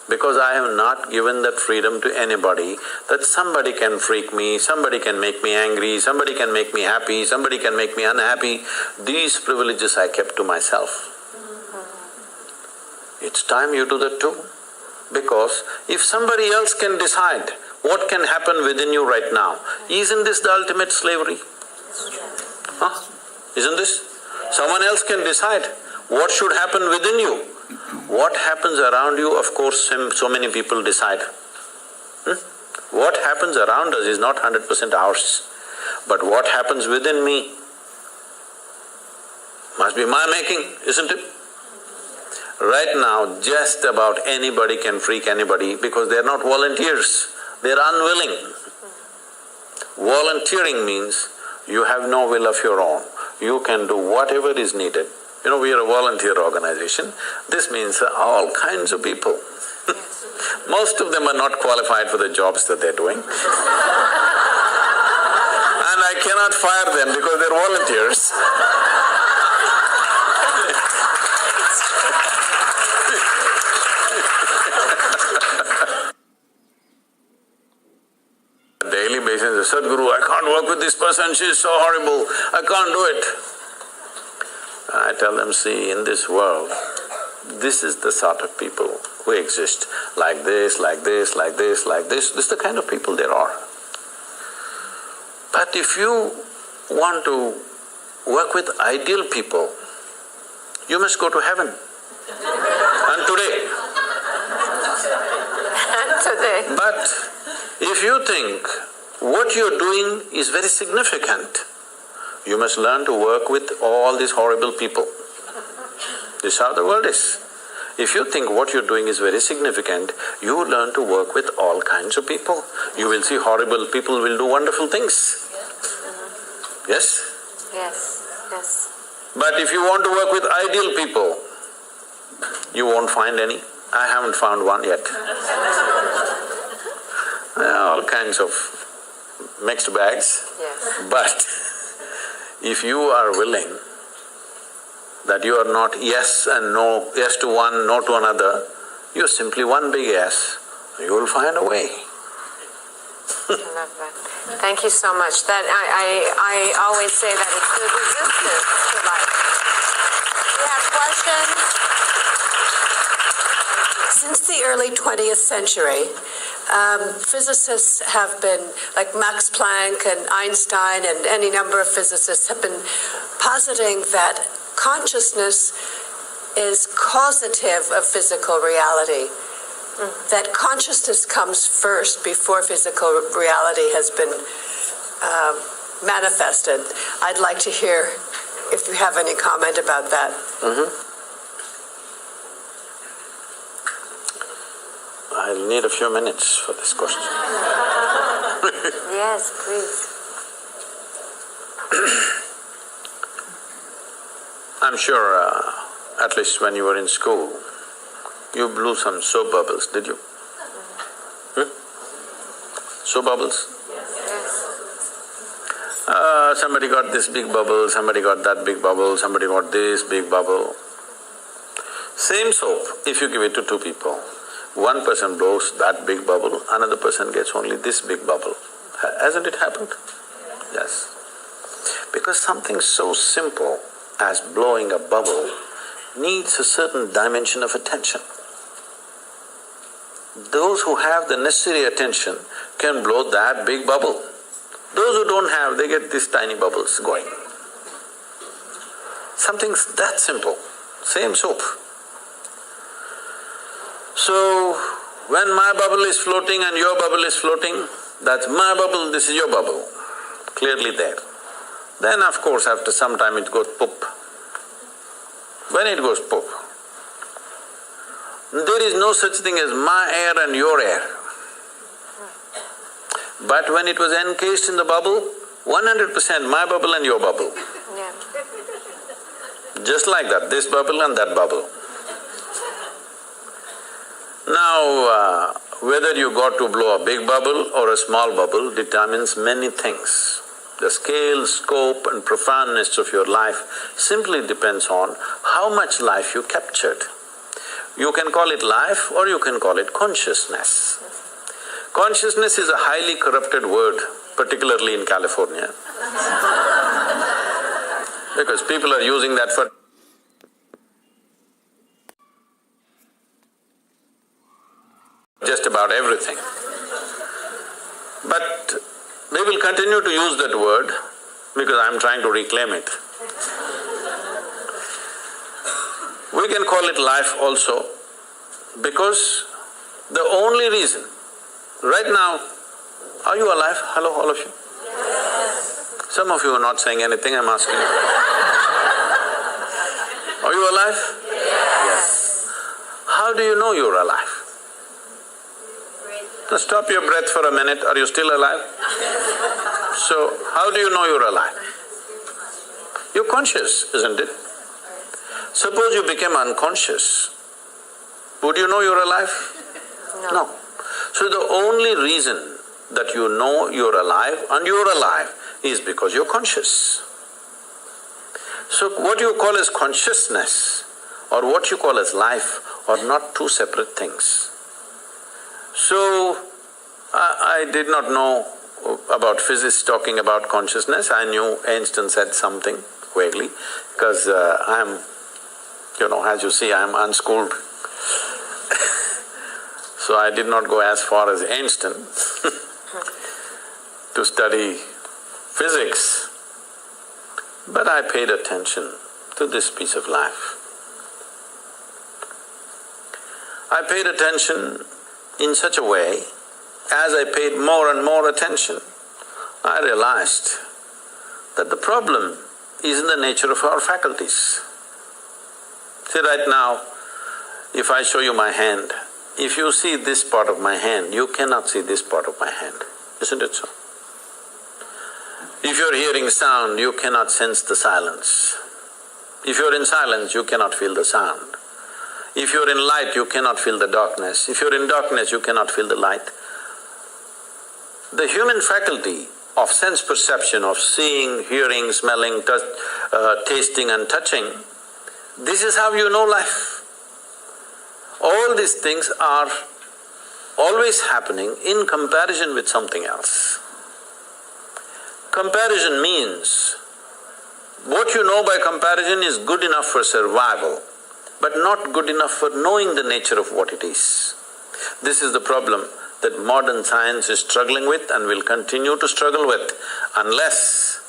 [SPEAKER 2] Because I have not given that freedom to anybody that somebody can freak me, somebody can make me angry, somebody can make me happy, somebody can make me unhappy. These privileges I kept to myself. It's time you do that too. Because if somebody else can decide what can happen within you right now, isn't this the ultimate slavery? Huh? Isn't this? Someone else can decide what should happen within you. What happens around you, of course, so many people decide. What happens around us is not 100% ours. But what happens within me must be my making, isn't it? Right now, just about anybody can freak anybody because they're not volunteers, they're unwilling. Volunteering means you have no will of your own. You can do whatever is needed. You know, we are a volunteer organization. This means all kinds of people. Most of them are not qualified for the jobs that they're doing. And I cannot fire them because they're volunteers. Daily basis, Sadhguru, I can't work with this person, she's so horrible, I can't do it. I tell them, see, in this world, this is the sort of people who exist, like this, like this, like this, like this. This is the kind of people there are. But if you want to work with ideal people, you must go to heaven. And today.
[SPEAKER 3] Today.
[SPEAKER 2] But if you think what you're doing is very significant, you must learn to work with all these horrible people. This is how the world is. If you think what you're doing is very significant, you learn to work with all kinds of people. You will see horrible people will do wonderful things. Yes?
[SPEAKER 3] Yes, yes.
[SPEAKER 2] But if you want to work with ideal people, you won't find any. I haven't found one yet. All kinds of mixed bags.
[SPEAKER 3] Yes.
[SPEAKER 2] But if you are willing that you are not yes and no, yes to one, no to another, you're simply one big yes, you will find a way.
[SPEAKER 3] I love that. Thank you so much. That I always say that it's the resistance to life. You have questions?
[SPEAKER 4] Since the early 20th century, physicists have been, like Max Planck and Einstein and any number of physicists have been positing that consciousness is causative of physical reality. That consciousness comes first before physical reality has been manifested. I'd like to hear if you have any comment about that.
[SPEAKER 2] I'll need a few minutes for this question.
[SPEAKER 3] Yes, please.
[SPEAKER 2] I'm sure at least when you were in school, you blew some soap bubbles, did you? Soap bubbles? Somebody got this big bubble, somebody got that big bubble, somebody got this big bubble. Same soap, if you give it to two people, one person blows that big bubble, another person gets only this big bubble. Hasn't it happened? Yes. Because something so simple as blowing a bubble needs a certain dimension of attention. Those who have the necessary attention can blow that big bubble. Those who don't have, they get these tiny bubbles going. Something's that simple, same soap. So, when my bubble is floating and your bubble is floating, that's my bubble, this is your bubble, clearly there. Then of course after some time it goes poop. When it goes poop, there is no such thing as my air and your air. But when it was encased in the bubble, 100% my bubble and your bubble.
[SPEAKER 3] Yeah.
[SPEAKER 2] Just like that, this bubble and that bubble. Now, whether you got to blow a big bubble or a small bubble determines many things. The scale, scope and profoundness of your life simply depends on how much life you captured. You can call it life or you can call it consciousness. Consciousness is a highly corrupted word, particularly in California. Because people are using that for just about everything. But they will continue to use that word because I'm trying to reclaim it. We can call it life also because the only reason, right now, are you alive? Hello, all of you?
[SPEAKER 3] Yes.
[SPEAKER 2] Some of you are not saying anything, I'm asking you. Are you alive?
[SPEAKER 3] Yes.
[SPEAKER 2] How do you know you're alive? Now stop your breath for a minute, are you still alive? So, how do you know you're alive? You're conscious, isn't it? Suppose you became unconscious, would you know you're alive? No. So the only reason that you know you're alive and you're alive is because you're conscious. So what you call as consciousness or what you call as life are not two separate things. So, I did not know about physicists talking about consciousness. I knew Einstein said something vaguely because I'm, as you see, I'm unschooled. So I did not go as far as Einstein to study physics, but I paid attention to this piece of life. I paid attention in such a way, as I paid more and more attention, I realized that the problem is in the nature of our faculties. See, right now, if I show you my hand, if you see this part of my hand, you cannot see this part of my hand, isn't it so? If you're hearing sound, you cannot sense the silence. If you're in silence, you cannot feel the sound. If you're in light, you cannot feel the darkness. If you're in darkness, you cannot feel the light. The human faculty of sense perception, of seeing, hearing, smelling, tasting and touching, this is how you know life. All these things are always happening in comparison with something else. Comparison means, what you know by comparison is good enough for survival, but not good enough for knowing the nature of what it is. This is the problem that modern science is struggling with and will continue to struggle with unless…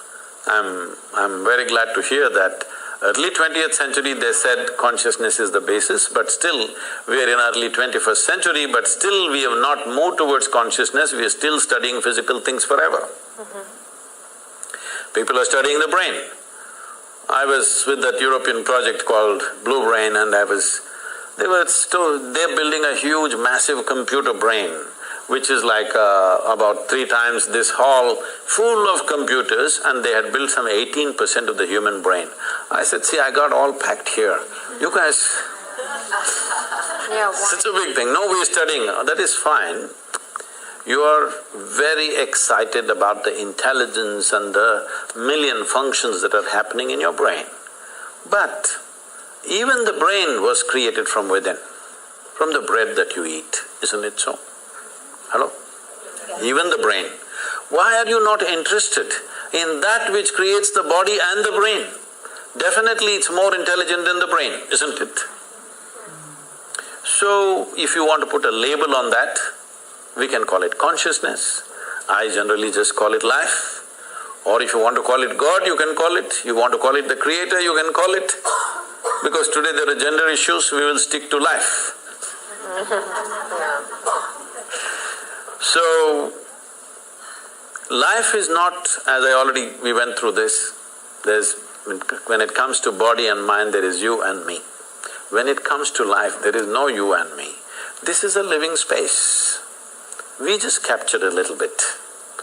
[SPEAKER 2] I'm very glad to hear that early 20th century they said consciousness is the basis, but still we are in early 21st century, but still we have not moved towards consciousness, we are still studying physical things forever. People are studying the brain. I was with that European project called Blue Brain and they're building a huge massive computer brain which is like about 3 times this hall, full of computers, and they had built some 18% of the human brain. I said, see, I got all packed here. You guys…
[SPEAKER 3] Yeah,
[SPEAKER 2] such a big thing. No, we're studying. That is fine. You are very excited about the intelligence and the million functions that are happening in your brain. But even the brain was created from within, from the bread that you eat, isn't it so? Hello? Even the brain. Why are you not interested in that which creates the body and the brain? Definitely it's more intelligent than the brain, isn't it? So, if you want to put a label on that, we can call it consciousness. I generally just call it life. Or if you want to call it God, you can call it. You want to call it the Creator, you can call it. Because today there are gender issues, we will stick to life. So, life is not, as we went through this, when it comes to body and mind, there is you and me. When it comes to life, there is no you and me. This is a living space. We just captured a little bit.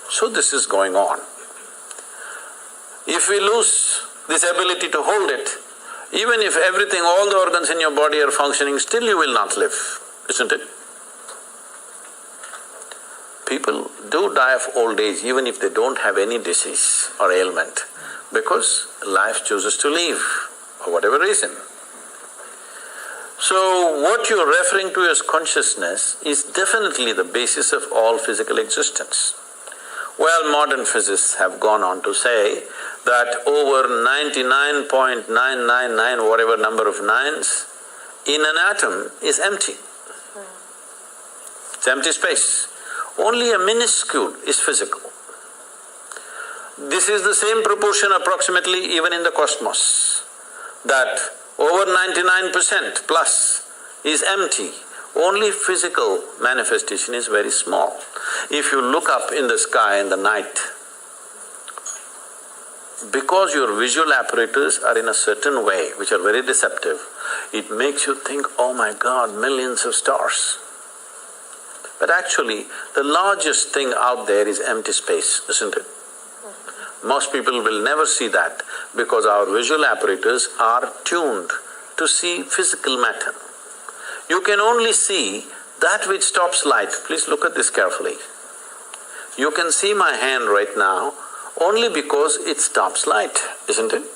[SPEAKER 2] So this is going on. If we lose this ability to hold it, even if everything, all the organs in your body are functioning, still you will not live, isn't it? People do die of old age even if they don't have any disease or ailment, because life chooses to leave for whatever reason. So, what you're referring to as consciousness is definitely the basis of all physical existence. Well, modern physicists have gone on to say that over 99.999 whatever number of nines in an atom is empty. It's empty space. Only a minuscule is physical. This is the same proportion approximately even in the cosmos, that over 99% plus is empty. Only physical manifestation is very small. If you look up in the sky in the night, because your visual apparatus are in a certain way, which are very deceptive, it makes you think, oh my God, millions of stars. But actually, the largest thing out there is empty space, isn't it? Most people will never see that because our visual apparatus are tuned to see physical matter. You can only see that which stops light. Please look at this carefully. You can see my hand right now only because it stops light, isn't it?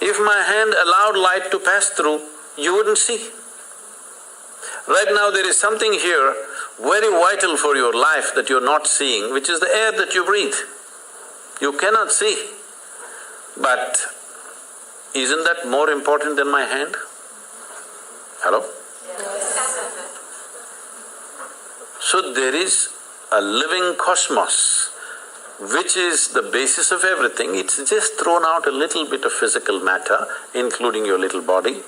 [SPEAKER 2] If my hand allowed light to pass through, you wouldn't see. Right now there is something here very vital for your life that you're not seeing, which is the air that you breathe. You cannot see. But isn't that more important than my hand? Hello? So there is a living cosmos which is the basis of everything. It's just thrown out a little bit of physical matter, including your little body.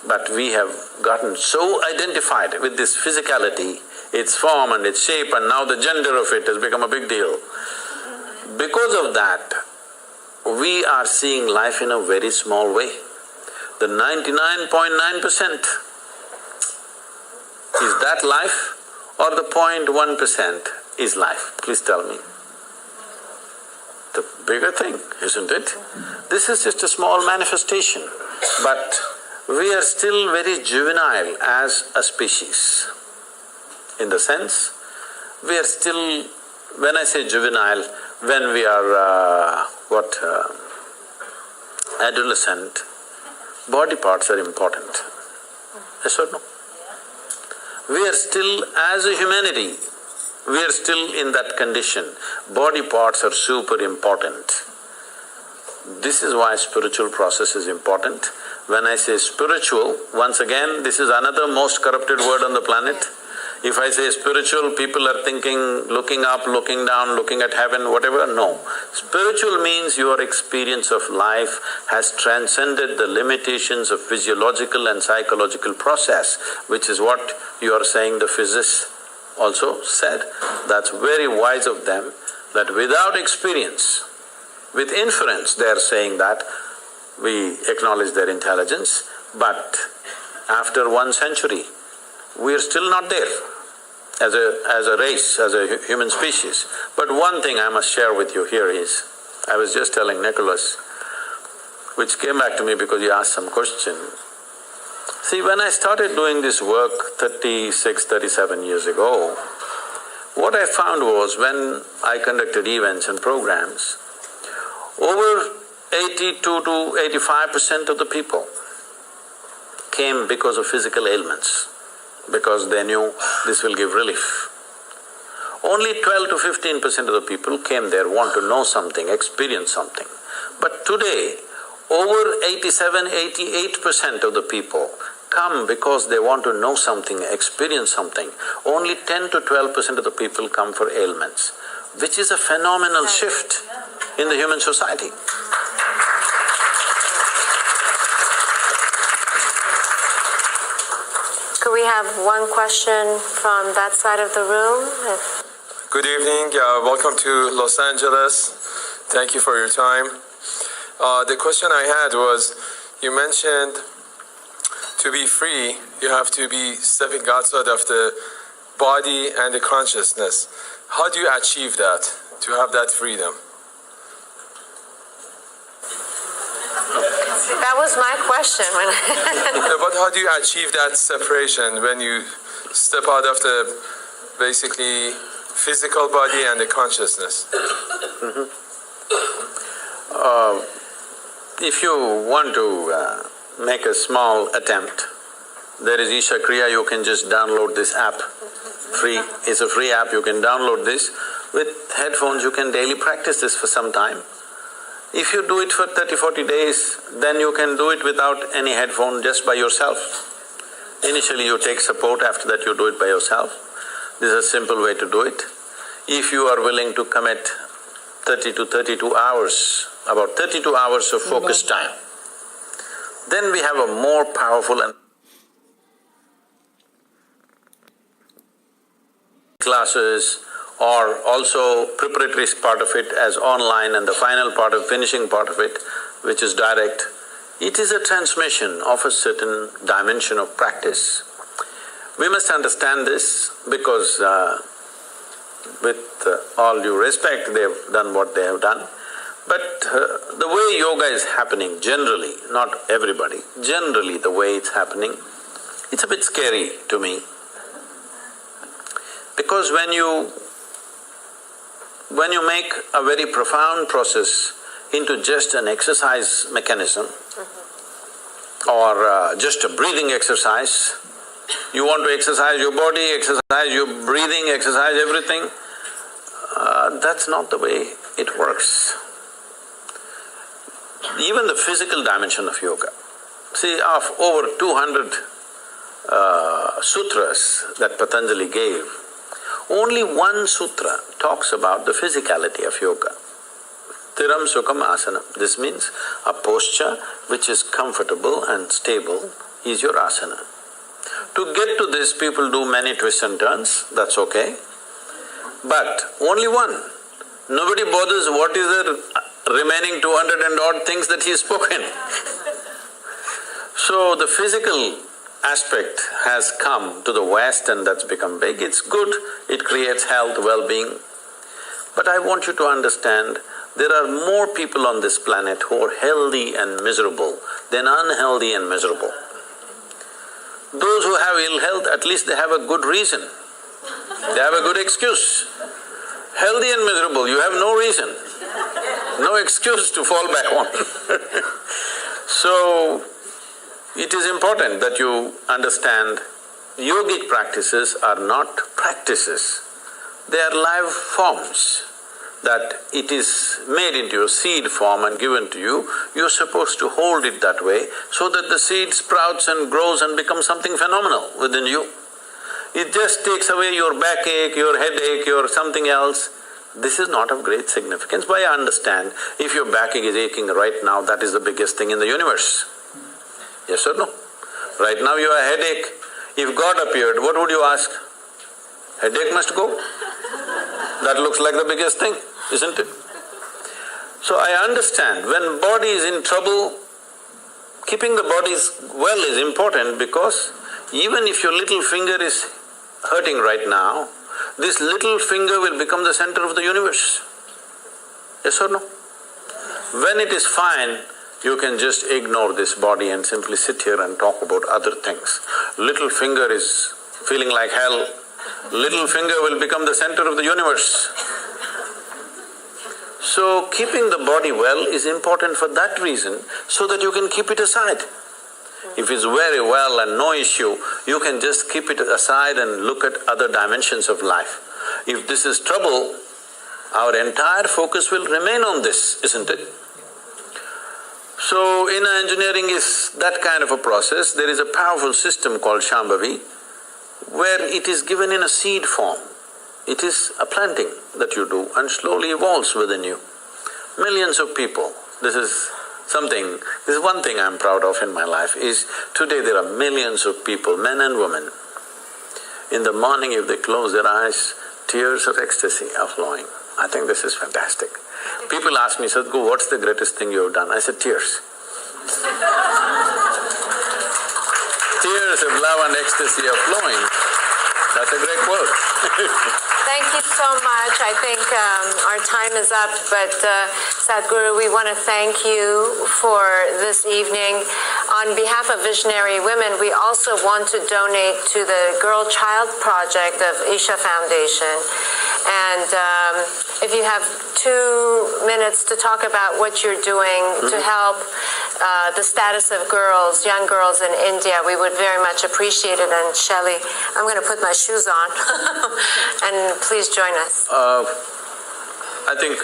[SPEAKER 2] But we have gotten so identified with this physicality, its form and its shape, and now the gender of it has become a big deal. Because of that, we are seeing life in a very small way. The 99.9%, is that life or the 0.1% is life? Please tell me. The bigger thing, isn't it? This is just a small manifestation, but we are still very juvenile as a species. In the sense, we are still… when I say juvenile, when we are adolescent, body parts are important. Yes or no? We are still, as a humanity, we are still in that condition. Body parts are super important. This is why spiritual process is important. When I say spiritual, once again, this is another most corrupted word on the planet. If I say spiritual, people are thinking looking up, looking down, looking at heaven, whatever. No. Spiritual means your experience of life has transcended the limitations of physiological and psychological process, which is what you are saying the physicists also said. That's very wise of them, that without experience, with inference they are saying that we acknowledge their intelligence, but after 1 century, we are still not there. as a race, as a human species. But one thing I must share with you here is, I was just telling Nicholas, which came back to me because he asked some question. See, when I started doing this work 36, 37 years ago, what I found was when I conducted events and programs, over 82 to 85% of the people came because of physical ailments, because they knew this will give relief. Only 12 to 15% of the people came there, want to know something, experience something. But today, over 87, 88% of the people come because they want to know something, experience something. Only 10 to 12% of the people come for ailments, which is a phenomenal shift in the human society.
[SPEAKER 3] Could we have one question from that side of the room?
[SPEAKER 5] Good evening, welcome to Los Angeles. Thank you for your time. The question I had was, you mentioned to be free, you have to be stepping outside of the body and the consciousness. How do you achieve that, to have that freedom?
[SPEAKER 3] That was my question.
[SPEAKER 5] But how do you achieve that separation when you step out of the basically physical body and the consciousness?
[SPEAKER 2] If you want to make a small attempt, there is Isha Kriya, you can just download this app. Free, it's a free app, you can download this. With headphones you can daily practice this for some time. If you do it for 30-40 days, then you can do it without any headphone, just by yourself. Initially you take support, after that you do it by yourself. This is a simple way to do it. If you are willing to commit 30 to 32 hours, about 32 hours of focused time, then we have a more powerful and classes, or also preparatory part of it as online, and the final part of finishing part of it, which is direct. It is a transmission of a certain dimension of practice. We must understand this because with all due respect, they've done what they have done. But the way yoga is happening generally, not everybody, generally the way it's happening, it's a bit scary to me. Because when you make a very profound process into just an exercise mechanism or just a breathing exercise, you want to exercise your body, exercise your breathing, exercise everything, that's not the way it works. Even the physical dimension of yoga. See, of over 200 sutras that Patanjali gave, only one sutra talks about the physicality of yoga. Thiram Sukham Asana. This means a posture which is comfortable and stable is your asana. To get to this, people do many twists and turns, that's okay. But only one. Nobody bothers what is the remaining 200 and odd things that he's spoken. So the physical aspect has come to the West and that's become big. It's good, it creates health, well-being. But I want you to understand, there are more people on this planet who are healthy and miserable than unhealthy and miserable. Those who have ill health, at least they have a good reason. They have a good excuse. Healthy and miserable, you have no reason, no excuse to fall back on. So, it is important that you understand yogic practices are not practices, they are live forms. That it is made into a seed form and given to you, you're supposed to hold it that way so that the seed sprouts and grows and becomes something phenomenal within you. It just takes away your backache, your headache, your something else. This is not of great significance, but I understand if your backache is aching right now, that is the biggest thing in the universe. Yes or no? Right now you have a headache. If God appeared, what would you ask? Headache must go. That looks like the biggest thing, isn't it? So I understand, when body is in trouble, keeping the body well is important because even if your little finger is hurting right now, this little finger will become the center of the universe. Yes or no? When it is fine, you can just ignore this body and simply sit here and talk about other things. Little finger is feeling like hell, little finger will become the center of the universe. So keeping the body well is important for that reason, so that you can keep it aside. If it's very well and no issue, you can just keep it aside and look at other dimensions of life. If this is trouble, our entire focus will remain on this, isn't it? So inner engineering is that kind of a process. There is a powerful system called Shambhavi, where it is given in a seed form. It is a planting that you do and slowly evolves within you. Millions of people, this is one thing I'm proud of in my life is today there are millions of people, men and women. In the morning if they close their eyes, tears of ecstasy are flowing. I think this is fantastic. People ask me, Sadhguru, what's the greatest thing you have done? I said, tears. Tears of love and ecstasy are flowing. That's a great word.
[SPEAKER 3] Thank you so much. I think our time is up, but Sadhguru, we want to thank you for this evening. On behalf of Visionary Women, we also want to donate to the Girl Child Project of Isha Foundation. And if you have 2 minutes to talk about what you're doing to help the status of girls, young girls in India, we would very much appreciate it. And Shelley, I'm going to put my shoes on and please join us.
[SPEAKER 2] I think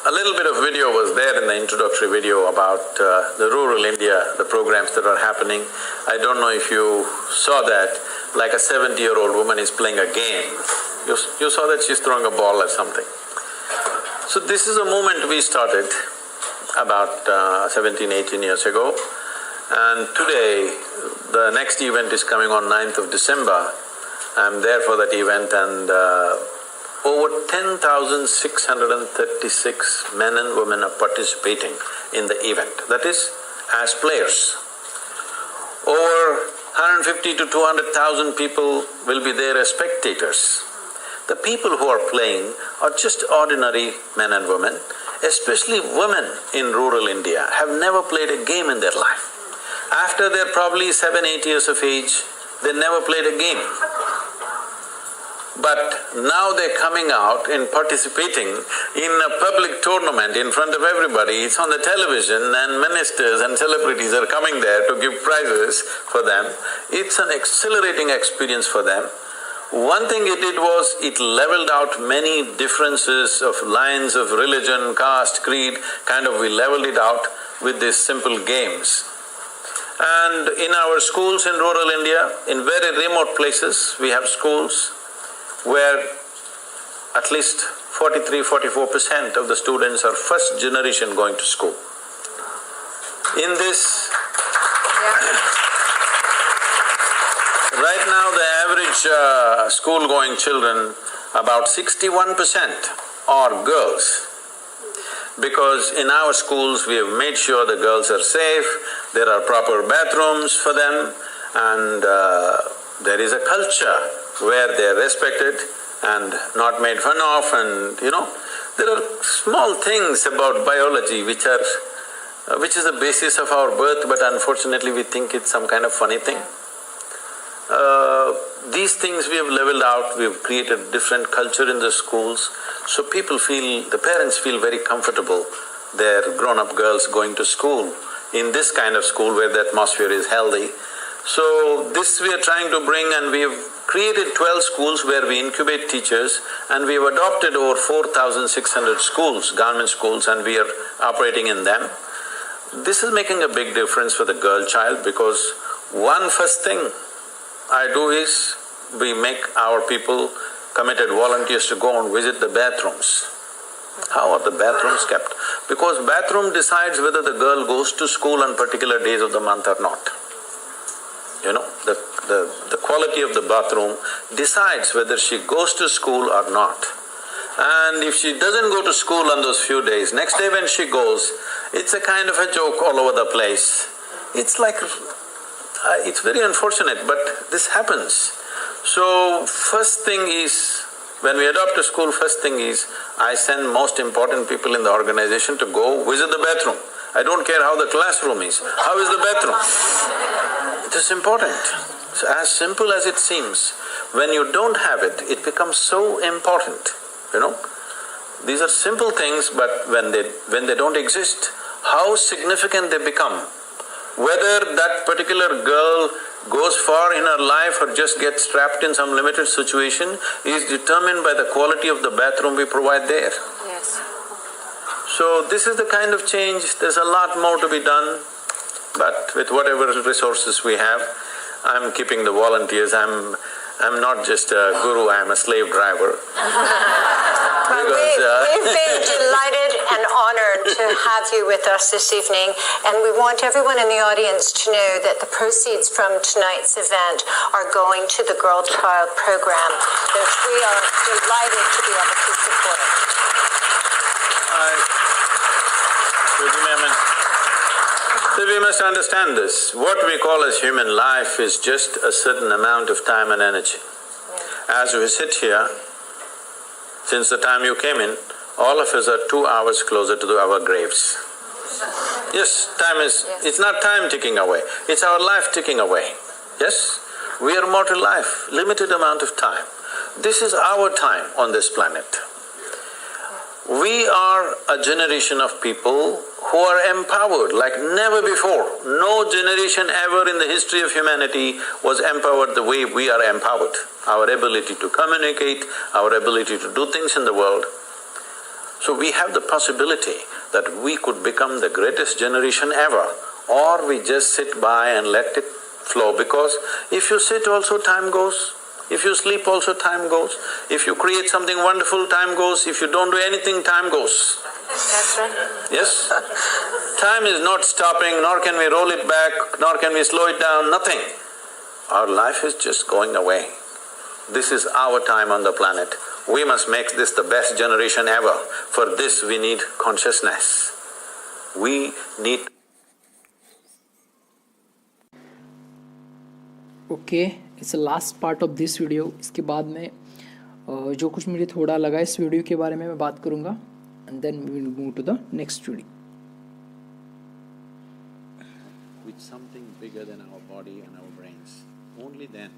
[SPEAKER 2] a little bit of video was there in the introductory video about the rural India, the programs that are happening. I don't know if you saw that, like a 70-year-old woman is playing a game. You saw that she's throwing a ball or something. So this is a movement we started about 17, 18 years ago. And today, the next event is coming on 9th of December. I'm there for that event and over 10,636 men and women are participating in the event. That is, as players. Over 150 to 200,000 people will be there as spectators. The people who are playing are just ordinary men and women, especially women in rural India have never played a game in their life. After they're probably 7, 8 years of age, they never played a game. But now they're coming out and participating in a public tournament in front of everybody. It's on the television and ministers and celebrities are coming there to give prizes for them. It's an exhilarating experience for them. One thing it did was, it leveled out many differences of lines of religion, caste, creed, we leveled it out with these simple games. And in our schools in rural India, in very remote places, we have schools where at least 43–44% of the students are first generation going to school. In this… Right now the average school-going children, about 61% are girls. Because in our schools we have made sure the girls are safe, there are proper bathrooms for them, and there is a culture where they are respected and not made fun of, and there are small things about biology which is the basis of our birth, but unfortunately we think it's some kind of funny thing. These things we have leveled out, we have created different culture in the schools, so the parents feel very comfortable, their grown-up girls going to school, in this kind of school where the atmosphere is healthy. So this we are trying to bring, and we have created 12 schools where we incubate teachers, and we have adopted over 4,600 schools, government schools, and we are operating in them. This is making a big difference for the girl child, because first thing I do is, we make our people committed volunteers to go and visit the bathrooms. How are the bathrooms kept? Because bathroom decides whether the girl goes to school on particular days of the month or not. The quality of the bathroom decides whether she goes to school or not. And if she doesn't go to school on those few days, next day when she goes, it's a kind of a joke all over the place. It's like It's very unfortunate, but this happens. So first thing is, when we adopt a school, first thing is, I send most important people in the organization to go visit the bathroom. I don't care how the classroom is. How is the bathroom? It is important. So as simple as it seems, when you don't have it, it becomes so important, you know. These are simple things, but when they don't exist, how significant they become. Whether that particular girl goes far in her life or just gets trapped in some limited situation is determined by the quality of the bathroom we provide there.
[SPEAKER 3] Yes.
[SPEAKER 2] So this is the kind of change. There's a lot more to be done, but with whatever resources we have, I'm keeping the volunteers. I'm not just a guru, I'm a slave driver.
[SPEAKER 6] Well, we've been delighted and honored to have you with us this evening, and we want everyone in the audience to know that the proceeds from tonight's event are going to the Girl Child program, that we are delighted to be able to support it.
[SPEAKER 2] So we must understand this. What we call as human life is just a certain amount of time and energy. As we sit here, since the time you came in, all of us are 2 hours closer to our graves. Yes, time is… it's not time ticking away, it's our life ticking away. Yes? We are mortal life, limited amount of time. This is our time on this planet. We are a generation of people who are empowered like never before. No generation ever in the history of humanity was empowered the way we are empowered. Our ability to communicate, our ability to do things in the world. So we have the possibility that we could become the greatest generation ever, or we just sit by and let it flow, because if you sit also time goes. If you sleep also time goes. If you create something wonderful, time goes. If you don't do anything, time goes.
[SPEAKER 3] That's right.
[SPEAKER 2] Yes? Time is not stopping, nor can we roll it back, nor can we slow it down, nothing. Our life is just going away. This is our time on the planet. We must make this the best generation ever. For this we need consciousness. We need…
[SPEAKER 1] okay, it's last part of this video. इसके बाद में जो कुछ मुझे थोड़ा लगा इस video के बारे में मैं बात करूँगा, and then we will move to the next video.
[SPEAKER 2] With something bigger than our body and our brains, only then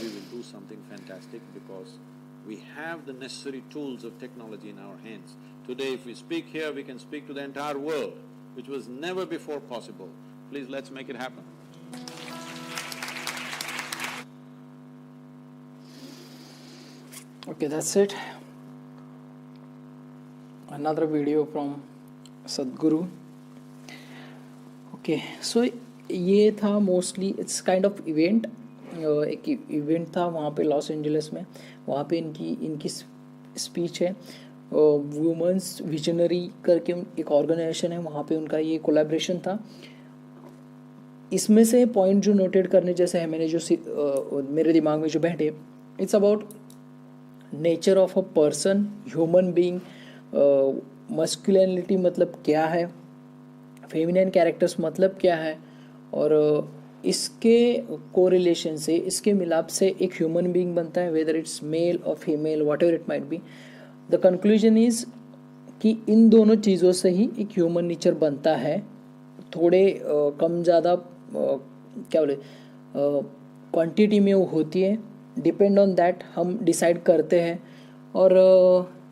[SPEAKER 2] we will do something fantastic, because we have the necessary tools of technology in our hands. Today if we speak here, we can speak to the entire world, which was never before possible. Please, let's make it happen.
[SPEAKER 1] Okay, that's it. Another video from Sadhguru. Okay, so ये था mostly it's kind of event, एक event था वहाँ पे loss Angeles में। वहाँ पे इनकी स्पीच है। वुमेन्स विजनरी करके एक ऑर्गेनाइजेशन है, वहाँ पे उनका ये कोलैबोरेशन था। इसमें से पॉइंट जो नोटेड करने जैसे है, मैंने जो मेरे दिमाग में जो बैठे, it's about nature of a person, human being, masculinity मतलब क्या है, फेमिनिन कैरेक्टर्स मतलब क्या है, और इसके कोरिलेशन से, इसके मिलाप से एक ह्यूमन बीइंग बनता है, वेदर इट्स मेल और female, what ever it might be. The conclusion is कि इन दोनों चीज़ों से ही एक ह्यूमन नेचर बनता है। थोड़े कम ज़्यादा क्या बोले क्वांटिटी में वो होती है, डिपेंड ऑन दैट हम डिसाइड करते हैं। और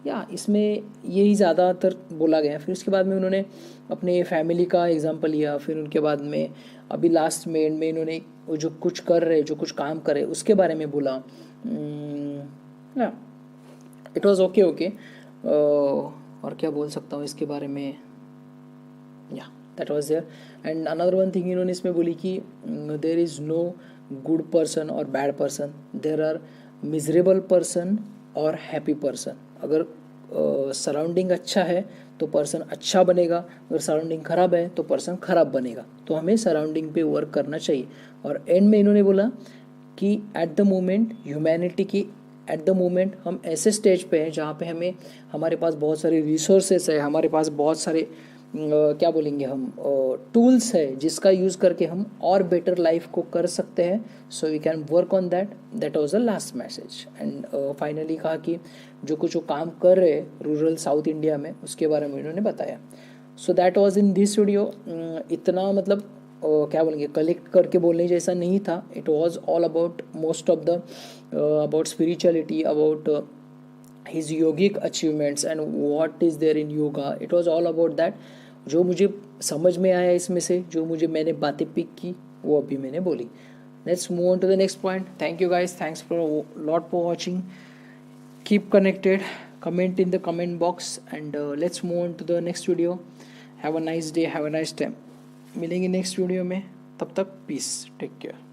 [SPEAKER 1] या इसमें यही ज़्यादातर बोला गया है। फिर उसके बाद में उन्होंने अपने फैमिली का एग्जांपल लिया। फिर उनके बाद में अभी लास्ट में एंड में इन्होंने जो कुछ कर रहे, जो कुछ काम करे उसके बारे में बोला। या इट वाज ओके। और क्या बोल सकता हूँ इसके बारे में, या that was there. And another one thing इन्होंने इसमें बोली कि there is no good person और bad person, there are miserable person और हैप्पी पर्सन। अगर सराउंडिंग अच्छा है तो पर्सन अच्छा बनेगा, अगर सराउंडिंग ख़राब है तो पर्सन ख़राब बनेगा। तो हमें सराउंडिंग पे वर्क करना चाहिए। और एंड में इन्होंने बोला कि एट द मोमेंट ह्यूमैनिटी की एट द मोमेंट हम ऐसे स्टेज पे हैं जहाँ पे हमें हमारे पास बहुत सारे रिसोर्सेस है, हमारे पास बहुत सारे क्या बोलेंगे हम, टूल्स है जिसका यूज़ करके हम और बेटर लाइफ को कर सकते हैं. So we can work on that. That was the last message. And finally कहा कि जो कुछ वो काम कर रहे रूरल साउथ इंडिया में उसके बारे में उन्होंने बताया. So that was in this video. इतना मतलब क्या बोलेंगे कलेक्ट करके बोलने जैसा नहीं था. It was all about most of the about spirituality, about his yogic achievements and what is there in yoga. It was all about that. जो मुझे समझ में आया इसमें से, जो मैंने बातें पिक की वो अभी मैंने बोली. Let's move on to the next point. Thank you guys. Thanks for a lot for watching. Keep connected. Comment in the comment box and let's move on to the next video. Have a nice day. Have a nice time. मिलेंगे next video में. तब तक peace. Take care.